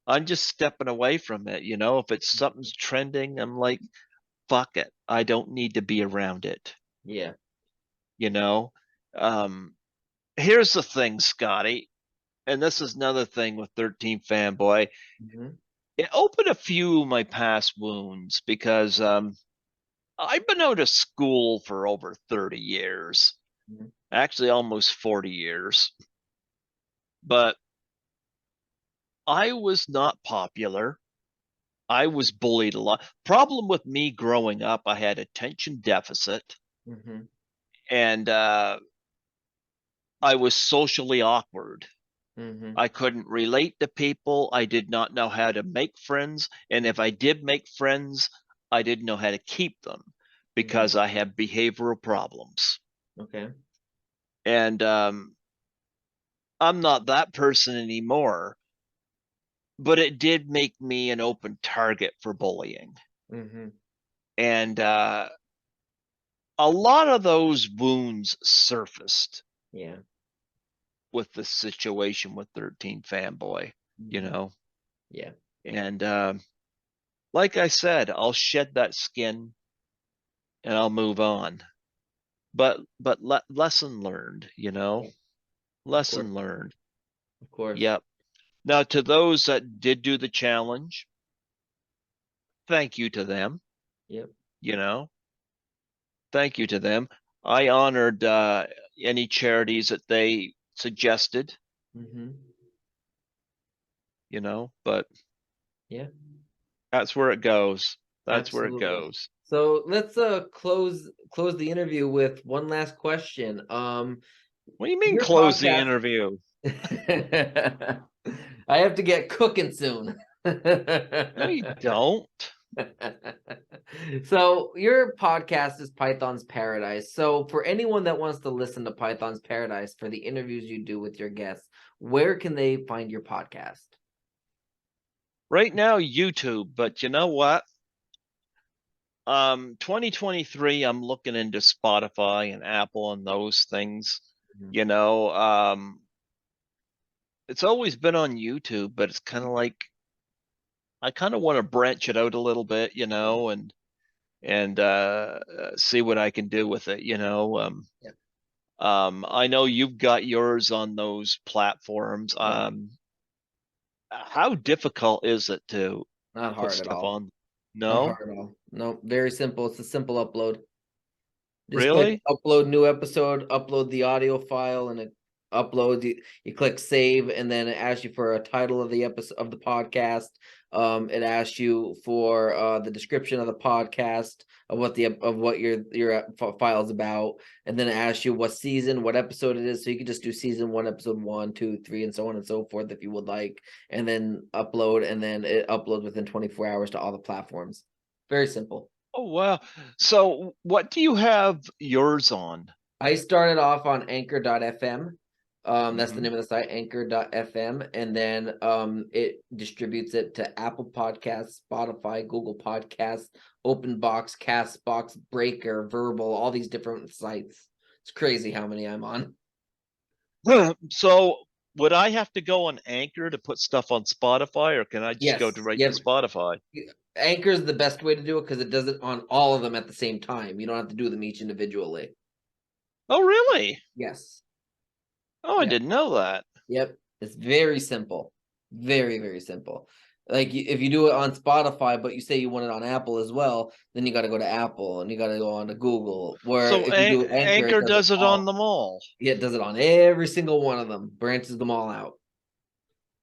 I'm just stepping away from it. If it's something's trending, I'm like, fuck it. I don't need to be around it. Yeah. You know, um, here's the thing, Scotty, and this is another thing with 13 Fanboy. Hmm. It opened a few of my past wounds because I've been out of school for over 30 years, actually almost 40 years, but I was not popular. I was bullied a lot. Problem with me growing up, I had attention deficit, Hmm. and I was socially awkward. Hmm. I couldn't relate to people. I did not know how to make friends. And if I did make friends, I didn't know how to keep them Hmm. because I have behavioral problems. Okay. And I'm not that person anymore, but it did make me an open target for bullying. Hmm. And a lot of those wounds surfaced Yeah. with the situation with 13 Fanboy, you Hmm. know. Yeah. And like I said, I'll shed that skin and I'll move on. But lesson learned, Yeah. Of course. lesson learned. Of course. Yep. Now to those that did do the challenge, thank you to them. Yep. You know, thank you to them. I honored any charities that they suggested. Hmm. But Yeah. that's where it goes. That's where it Absolutely. goes. So let's close the interview with one last question. What do you mean Your close the podcast. interview? I have to get cooking soon. No, you don't. So your podcast is Python's Paradise. So for anyone that wants to listen to Python's Paradise for the interviews you do with your guests, where can they find your podcast? Right now, YouTube, but you know what? 2023, I'm looking into Spotify and Apple and those things. Mhm. You know, it's always been on YouTube, but it's kind of like I kind of want to branch it out a little bit, Yeah. and see what I can do with it. Yeah. I know you've got yours on those platforms. Yeah. How difficult is it to Not put hard at stuff all. on? Not No, hard at all. No, very simple. It's a simple upload. Just click really? upload new episode, upload the audio file, and it uploads. You click save, and then it asks you for a title of the episode of the podcast. It asks you for the description of the podcast of what your file's about, and then it asks you what season, what episode it is. So you can just do season one, episode 1, 2, 3, and so on and so forth if you would like, and then upload, and then it uploads within 24 hours to all the platforms. Very simple. Oh wow. So what do you have yours on? I started off on anchor.fm. That's the Hmm. name of the site, anchor.fm. And then it distributes it to Apple Podcasts, Spotify, Google Podcasts, OpenBox, Castbox, Breaker, Verbal, all these different sites. It's crazy how many I'm on. So would I have to go on Anchor to put stuff on Spotify, or can I just go Yes. right to Yep. Spotify? Anchor is the best way to do it because it does it on all of them at the same time. You don't have to do them each individually. Oh, really? Yes. Oh, I Yeah. didn't know that. Yep. It's very simple. Very, very simple. Like if you do it on Spotify, but you say you want it on Apple as well, then you got to go to Apple and you got to go on to Google. Where So if you do Anchor, it Anchor does it does it on all. them all. Yeah, it does it on every single one of them, branches them all out.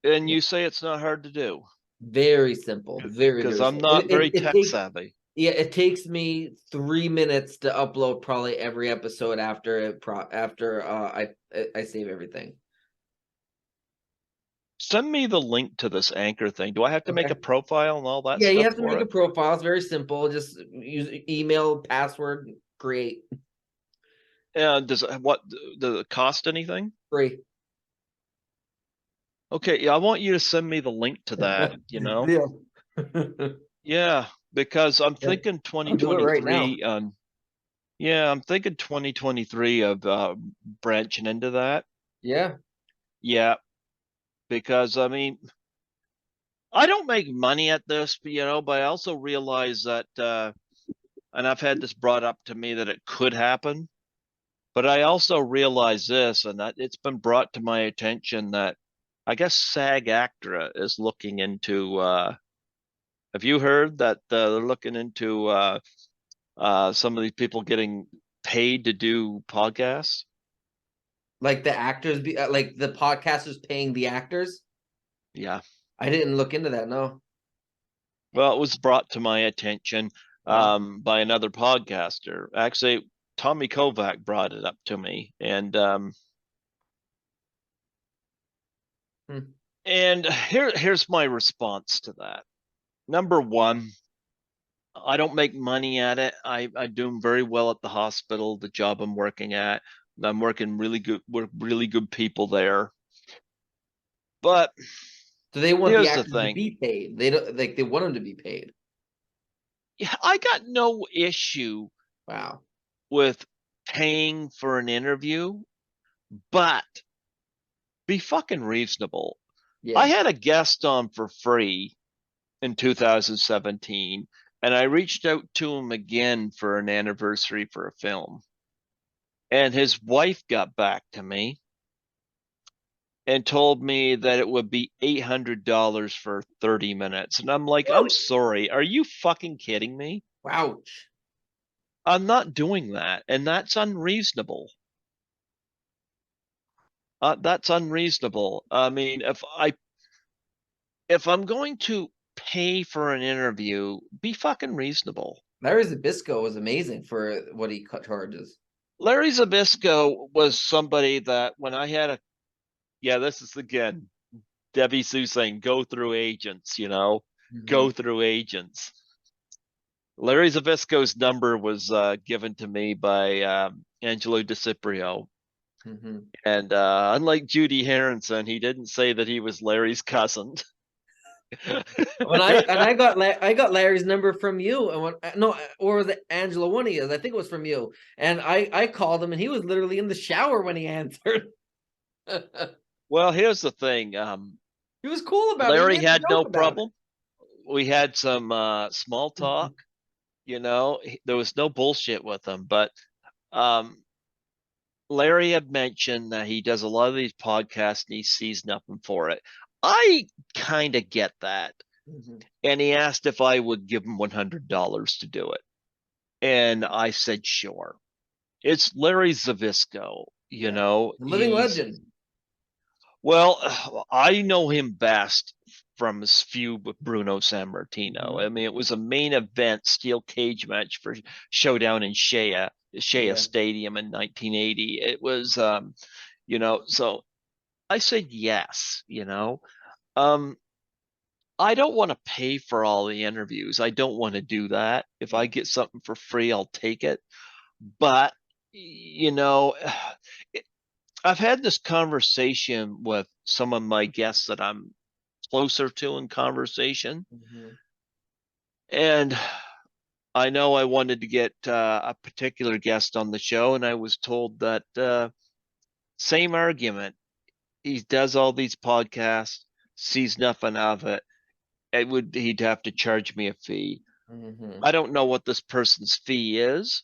And you say it's not hard to do Very simple, very, because very I'm simple. not very It tech takes, savvy. yeah, it takes me 3 minutes to upload probably every episode after I save everything. Send me the link to this Anchor thing. Do I have to make Okay. a profile and all that Yeah, you stuff have to for make a it? profile. It's very simple. Just use email, password, create. And does it cost anything? Free. Okay, yeah, I want you to send me the link to that, Deal. Yeah, because I'm Yeah, thinking I'll do it right now. 2023 yeah, I'm thinking 2023 of branching into that. Yeah. Yeah, because I mean, I don't make money at this, but I also realize that and I've had this brought up to me that it could happen, but I also realize this, and that it's been brought to my attention that I guess SAG-AFTRA is looking into have you heard that they're looking into some of these people getting paid to do podcasts? Like the actors be like the podcasters paying the actors. Yeah. I didn't look into that. No. Well, it was brought to my attention Wow. by another podcaster. Actually, Tommy Kovac brought it up to me, Hmm. and here's my response to that. Number one, I don't make money at it. I'm doing very well at the hospital, the job I'm working at. I'm working really good with really good people there. But So they want the here's the actors to thing. be paid. They don't like they want them to be paid. Yeah, I got no issue Wow. with paying for an interview, but be fucking reasonable. I Yeah. had a guest on for free in 2017, and I reached out to him again for an anniversary for a film. And his wife got back to me and told me that it would be $800 for 30 minutes. And I'm like, I'm sorry. Are you fucking kidding me? Ouch. I'm not doing that. And that's unreasonable. That's unreasonable. I mean, if I'm going to pay for an interview, be fucking reasonable. Larry Zabisco was amazing for what he charges. Larry Zabisco was somebody that when I had this is again, Debbie Sue saying, go through agents, Mm-hmm. go through agents. Larry Zabisco's number was given to me by Angelo DiCiprio. Mm-hmm. And unlike Judy Harrison, he didn't say that he was Larry's cousin. I got Larry's number from you, and when no, or was it Angela? One of you, I think it was from you. And I called him, and he was literally in the shower when he answered. Well, here's the thing. He was cool about it. He Larry made a had joke no about it. problem. We had some small talk. There was no bullshit with him. But um, Larry had mentioned that he does a lot of these podcasts and he sees nothing for it. I kind of get that. Mm-hmm. And he asked if I would give him $100 to do it. And I said, sure. It's Larry Zavisco, Yeah, the living he's, legend. well, I know him best from his feud with Bruno Sammartino. Mm-hmm. I mean, it was a main event steel cage match for Showdown in Shea Yeah, Stadium in 1980. It was, so I said yes. Um, I don't want to pay for all the interviews. I don't want to do that. If I get something for free, I'll take it. But, you know, I've had this conversation with some of my guests that I'm closer to in conversation. mm-hmm. And I know I wanted to get a particular guest on the show, and I was told that same argument. He does all these podcasts, sees nothing of it. He'd have to charge me a fee. Mm-hmm. I don't know what this person's fee is,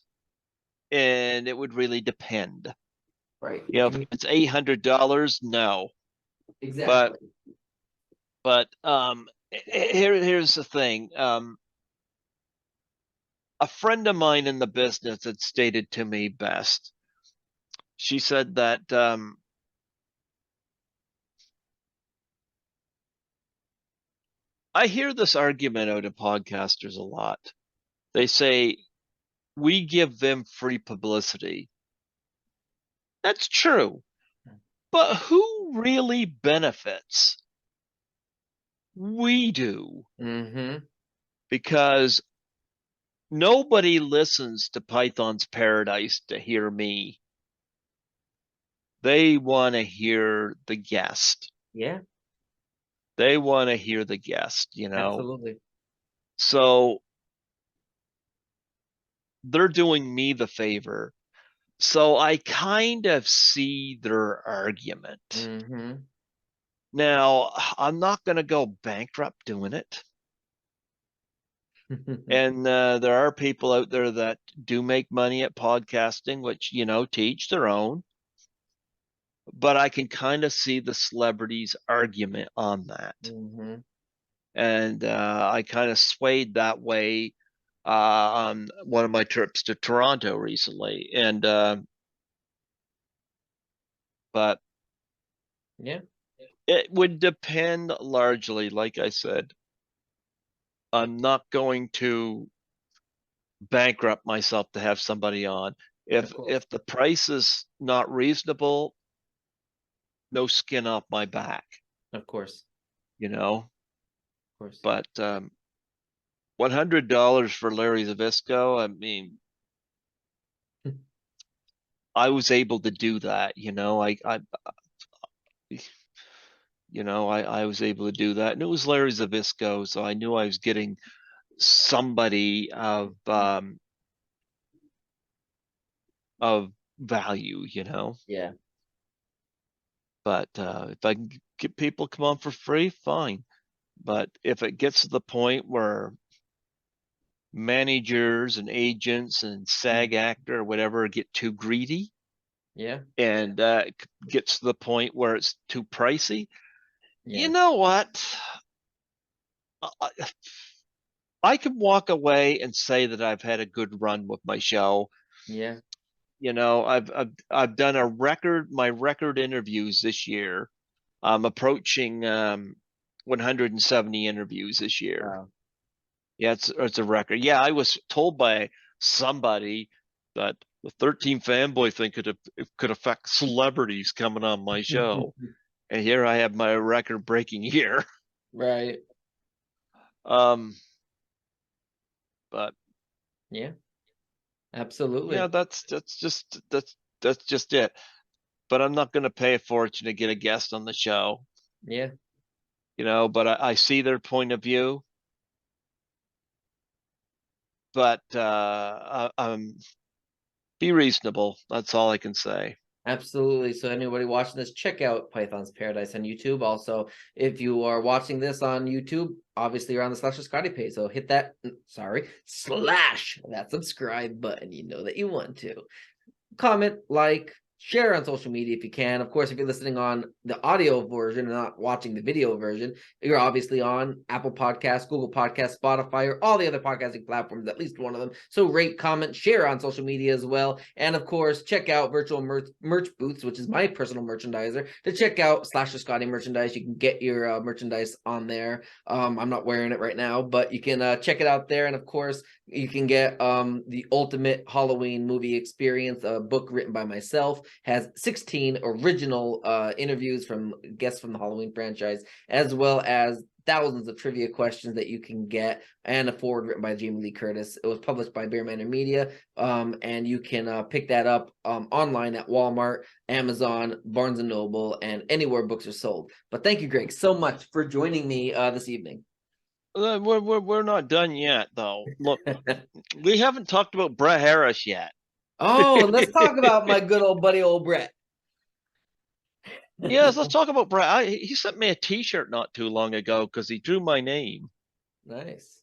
and it would really depend. Right. If it's $800, no. But Exactly. here's the thing. A friend of mine in the business had stated to me best. She said that I hear this argument out of podcasters a lot. They say we give them free publicity. That's true. But who really benefits? We do. Mm-hmm. Because nobody listens to Python's Paradise to hear me. They want to hear the guest. Yeah, They want to hear the guest, you know. absolutely. So they're doing me the favor. So I kind of see their argument. Mm-hmm. Now, I'm not going to go bankrupt doing it. And there are people out there that do make money at podcasting, which, you know, to each their own. But I can kind of see the celebrities' argument on that. Mm-hmm. And I kind of swayed that way on one of my trips to Toronto recently. And, but Yeah, it would depend largely, like I said, I'm not going to bankrupt myself to have somebody on. of course. If the price is not reasonable, no skin off my back, Of course. you know. Of course. But $100 for Larry Zavisco, I mean, I was able to do that, you know. I was able to do that, and it was Larry Zavisco, so I knew I was getting somebody of value, you know. Yeah. But if I can get people come on for free, fine. But if it gets to the point where managers and agents and SAG actor or whatever get too greedy, Yeah. and gets to the point where it's too pricey, you Yeah. know what? I, I can walk away and say that I've had a good run with my show. Yeah. You know, I've done my record interviews this year. I'm approaching 170 interviews this year. Wow. Yeah, it's a record. Yeah, I was told by somebody that the 13 fanboy thing could affect celebrities coming on my show. And here I have my record breaking year. Right. Um, but Yeah. yeah, Absolutely. that's just it. But I'm not going to pay a fortune to get a guest on the show, Yeah. you know. But I see their point of view. But be reasonable. That's all I can say. Absolutely. So anybody watching this, check out Python's Paradise on YouTube. Also, if you are watching this on YouTube, obviously you're on the /Scotty page. So hit that, slash that subscribe button. You know that you want to. Comment, like, share on social media if you can. Of course, if you're listening on the audio version and not watching the video version, you're obviously on Apple Podcasts, Google Podcasts, Spotify, or all the other podcasting platforms, at least one of them. So rate, comment, share on social media as well. And of course, check out Virtual Merch Booths, which is my personal merchandiser. To check out /Scotty merchandise, you can get your merchandise on there. I'm not wearing it right now, but you can check it out there. And of course, you can get the Ultimate Halloween Movie Experience, a book written by myself, has 16 original interviews from guests from the Halloween franchise, as well as thousands of trivia questions that you can get, and a foreword written by Jamie Lee Curtis. It was published by Bear Manor Media, and you can pick that up online at Walmart, Amazon, Barnes & Noble, and anywhere books are sold. But thank you, Greg, so much for joining me this evening. We're not done yet, though. Look, we haven't talked about Brett Harris yet. Oh, let's talk about my good old buddy, old Brett. Yes, let's talk about Brett. He sent me a T-shirt not too long ago because he drew my name. Nice.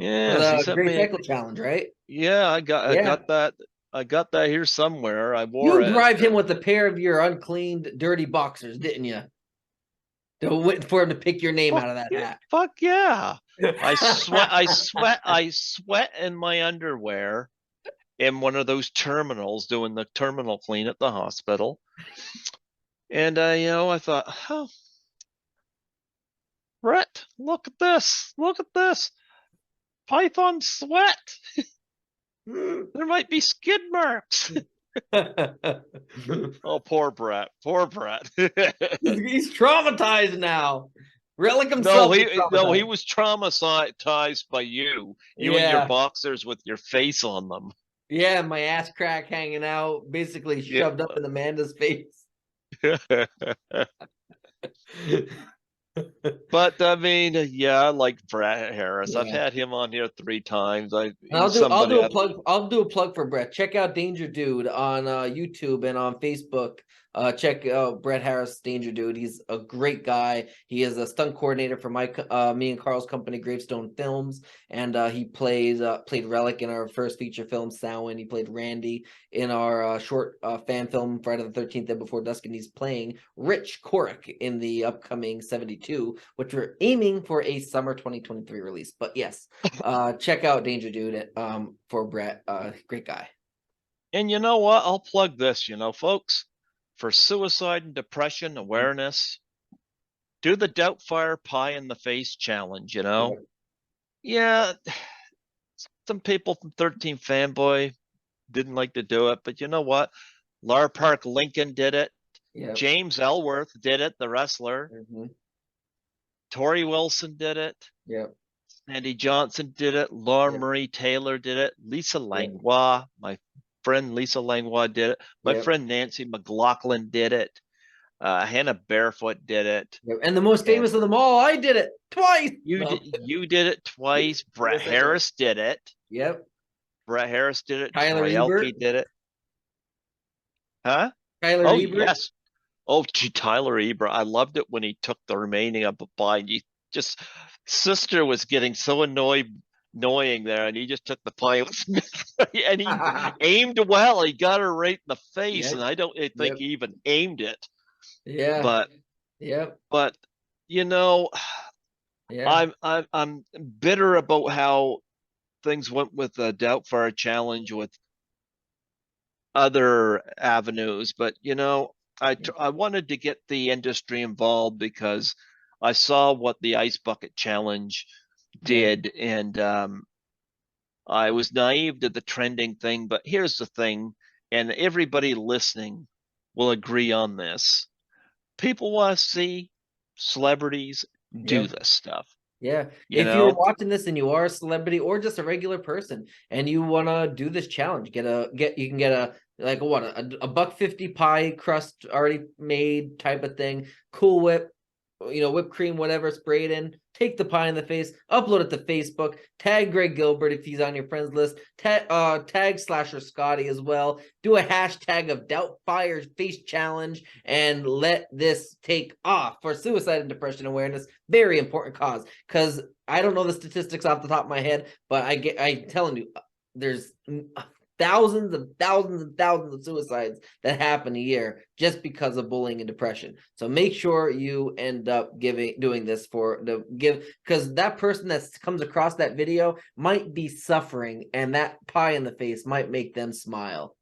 For Yes, he the sent Great me. Cycle Challenge, right? Yeah, I Yeah. got that. I got that here somewhere. I wore You it. bribed him with a pair of your uncleaned, dirty boxers, didn't you? To wait for him to pick your name out of that hat. Fuck yeah! I sweat in my underwear in one of those terminals doing the terminal clean at the hospital. And I thought, oh, Brett, look at this. Look at this. Python sweat. There might be skid marks. Oh, poor Brett. Poor Brett. He's traumatized now. Relic No, himself is he traumatized. was traumatized by you. You and your Yeah. boxers with your face on them. Yeah, my ass crack hanging out, basically Yeah. shoved up in Amanda's face. But I mean, yeah, I like Brett Harris. I've Yeah. had him on here 3 times. And He's I'll somebody do a I plug. I'll do a plug for Brett. Check out Danger Dude on YouTube and on Facebook. Check out Brett Harris, Danger Dude. He's a great guy. He is a stunt coordinator for me and Carl's company, Gravestone Films, and he played Relic in our first feature film, Samhain. He played Randy in our short fan film, Friday the 13th, and Before Dusk, and he's playing Rich Korik in the upcoming 72, which we're aiming for a summer 2023 release. But yes, check out Danger Dude for Brett. Great guy. And you know what? I'll plug this, folks, for suicide and depression awareness, do the Doubtfire Pie in the Face challenge. Yep. Yeah, some people from 13 Fanboy didn't like to do it, but you know what? Lar Park Lincoln did it. Yep. James Ellsworth did it, the wrestler. Mm-hmm. Tori Wilson did it. Yep. Andy Johnson did it. Laura Yep. Marie Taylor did it. Lisa Yep. Langlois, my friend Lisa Langlois did it. My Yep. friend Nancy McLaughlin did it. Hannah Barefoot did it. Yep. And the most And famous of them all, I did it twice. No. you did it twice. Brett Yes, I did. Harris did it. Yep. Brett Harris did it. Tyler Troy Ebert. Elke did it. Huh? Tyler Oh Ebert. yes. Oh, gee, Tyler Ebert. I loved it when he took the remaining of the pie. And he just sister was getting so annoying there, and he just took the pie and he aimed well. He got her right in the face, and Yep. I don't think Yep. he even aimed it. Yeah. But Yep. but you know, Yeah. I'm bitter about how things went with the Doubtfire Challenge with other avenues, but I wanted to get the industry involved because I saw what the Ice Bucket Challenge Yeah. did, and I was naive to the trending thing. But here's the thing, and everybody listening will agree on this: people want to see celebrities do Yeah. this stuff. Yeah. You If you're know, watching this and you are a celebrity or just a regular person and you want to do this challenge, you can get a like what a buck 50 pie crust already made type of thing, Cool Whip, whipped cream, whatever, sprayed in. Take the pie in the face, upload it to Facebook, tag Greg Gilbert if he's on your friends list, tag Slasher Scotty as well. Do a hashtag of Doubtfire Face Challenge and let this take off for suicide and depression awareness. Very important cause, because I don't know the statistics off the top of my head, but I'm telling you, there's thousands and thousands and thousands of suicides that happen a year just because of bullying and depression. So make sure you end up doing this because that person that comes across that video might be suffering, and that pie in the face might make them smile.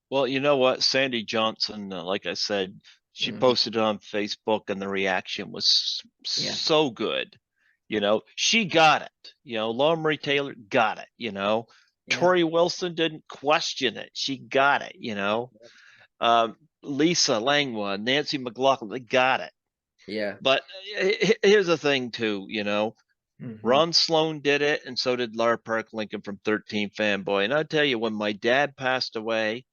well, you know what? Sandy Johnson, like I said, she Mm-hmm. posted it on Facebook, and the reaction was Yeah. so good. She got it. Laurie Marie Taylor got it. Yeah. Tori Wilson didn't question it. She got it. Um, Lisa Langwa, Nancy McLaughlin, they got it. Yeah. But here's the thing, too. Mm-hmm. Ron Sloan did it, and so did Lar Park Lincoln from 13 Fanboy. And I'll tell you, when my dad passed away,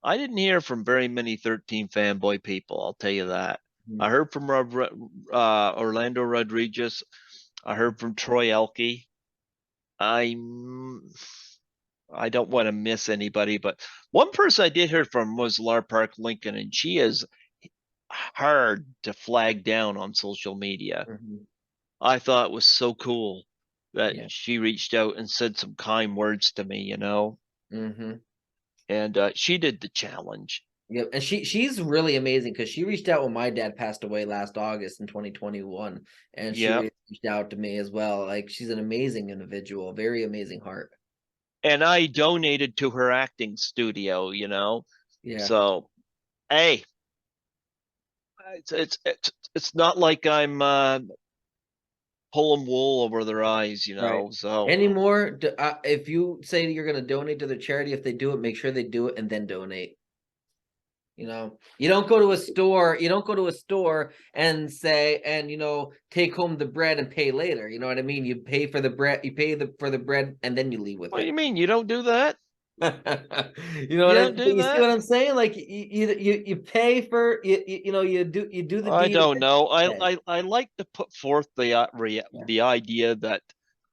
I didn't hear from very many 13 Fanboy people. I'll tell you that. I heard from Orlando Rodriguez. I heard from Troy Elke. I'm I don't want to miss anybody, but one person I did hear from was Lar Park Lincoln, and she is hard to flag down on social media. Mm-hmm. I thought it was so cool that Yeah. she reached out and said some kind words to me. Mm-hmm. And she did the challenge. Yep, and she's really amazing because she reached out when my dad passed away last August in 2021, and she Yep. reached out to me as well. Like, she's an amazing individual, very amazing heart. And I donated to her acting studio. Yeah. So, hey, it's not like I'm pulling wool over their eyes, you Right. know. So Anymore, if you say you're going to donate to the charity, if they do it, make sure they do it and then donate. You know, you don't go to a store, and say, and take home the bread and pay later. You know what I mean? You pay for the bread, for the bread, and then you leave with what do it. you mean you don't do that? You know You what I don't mean? But do you see that? what I'm saying? Like you pay for you do the I deed. don't know. Okay. I like to put forth Yeah, the idea that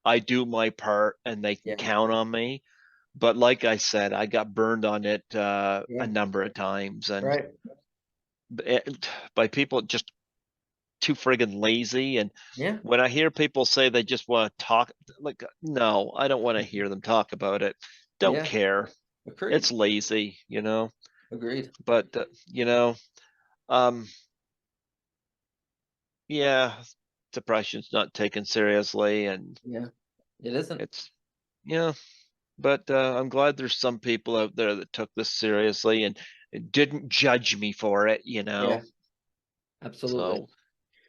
I do my part and they can yeah, count on me. But like I said, I got burned on it a yeah. number of times, and Right. by people just too friggin' lazy. And Yeah, when I hear people say they just want to talk, like, no, I don't want to hear them talk about it. Don't yeah. care. Agreed. It's lazy, you know. Agreed. But um, yeah, depression's not taken seriously, and Yeah, it isn't. it's yeah. But I'm glad there's some people out there that took this seriously and didn't judge me for it, you Yeah, know. absolutely. So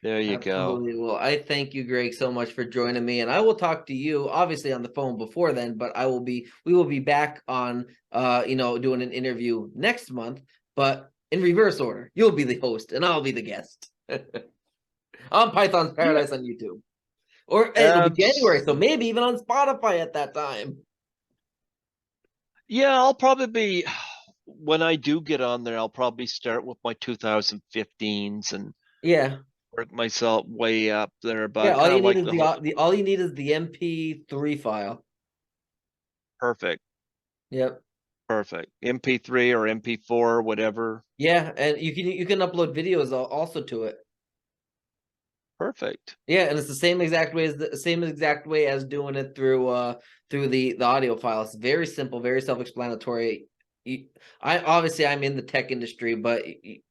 there you go. Absolutely. Well, I thank you, Greg, so much for joining me. And I will talk to you obviously on the phone before then, but we will be back on doing an interview next month, but in reverse order. You'll be the host and I'll be the guest on Python's Yeah. Paradise on YouTube. Or it'll be January, Abs so maybe even on Spotify at that time. yeah, I'll probably be when I do get on there, I'll probably start with my 2015s and Yeah. work myself way up there. But Yeah, I all kind you of need like is the whole the all you need is the MP3 file. perfect, Yep. perfect MP3 or MP4, whatever. Yeah, and you can upload videos also to it. Perfect. Yeah, and it's the same exact way as doing it through the audio file. It's very simple, very self-explanatory. I'm in the tech industry, but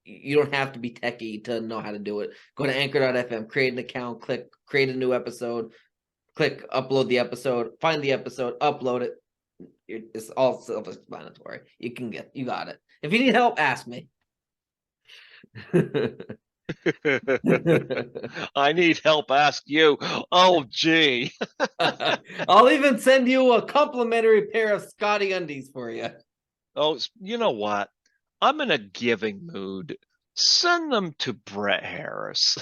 you don't have to be techie to know how to do it. Go to anchor.fm, create an account, click create a new episode, click upload the episode, find the episode, upload it. It's all self-explanatory. You got it. If you need help, ask me. I need help. Ask you. Oh, gee. I'll even send you a complimentary pair of Scotty undies for you. Oh, you know what? I'm in a giving mood. Send them to Brett Harris.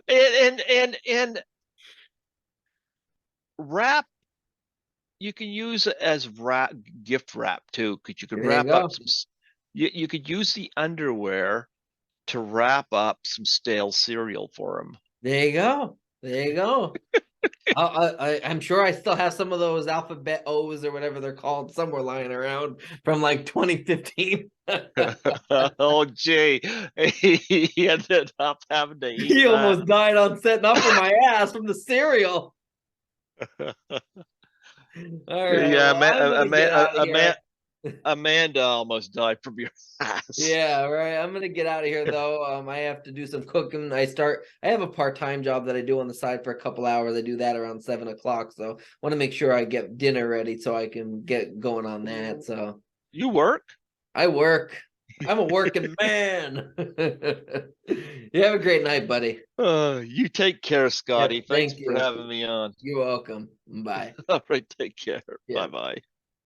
And wrap you can use it as gift wrap too, because you could There you wrap up go. some. You could use the underwear to wrap up some stale cereal for them. There you go. There you go. I'm sure I still have some of those alphabet O's or whatever they're called somewhere lying around from like 2015. Oh, gee, he ended up having to eat He that. almost died on setting up for my ass from the cereal. All right. Yeah, Well, I'm gonna get out of here. Amanda almost died from your ass. Yeah, right. I'm gonna get out of here though. I have to do some cooking. I have a part-time job that I do on the side for a couple hours. I do that around 7 o'clock. So want to make sure I get dinner ready so I can get going on that. So You work? I work. I'm a working man. You have a great night, buddy. You take care, Yep. Scotty. Thanks Thank for you. having me on. You're welcome. Bye. All right, take care. Bye Yeah. bye.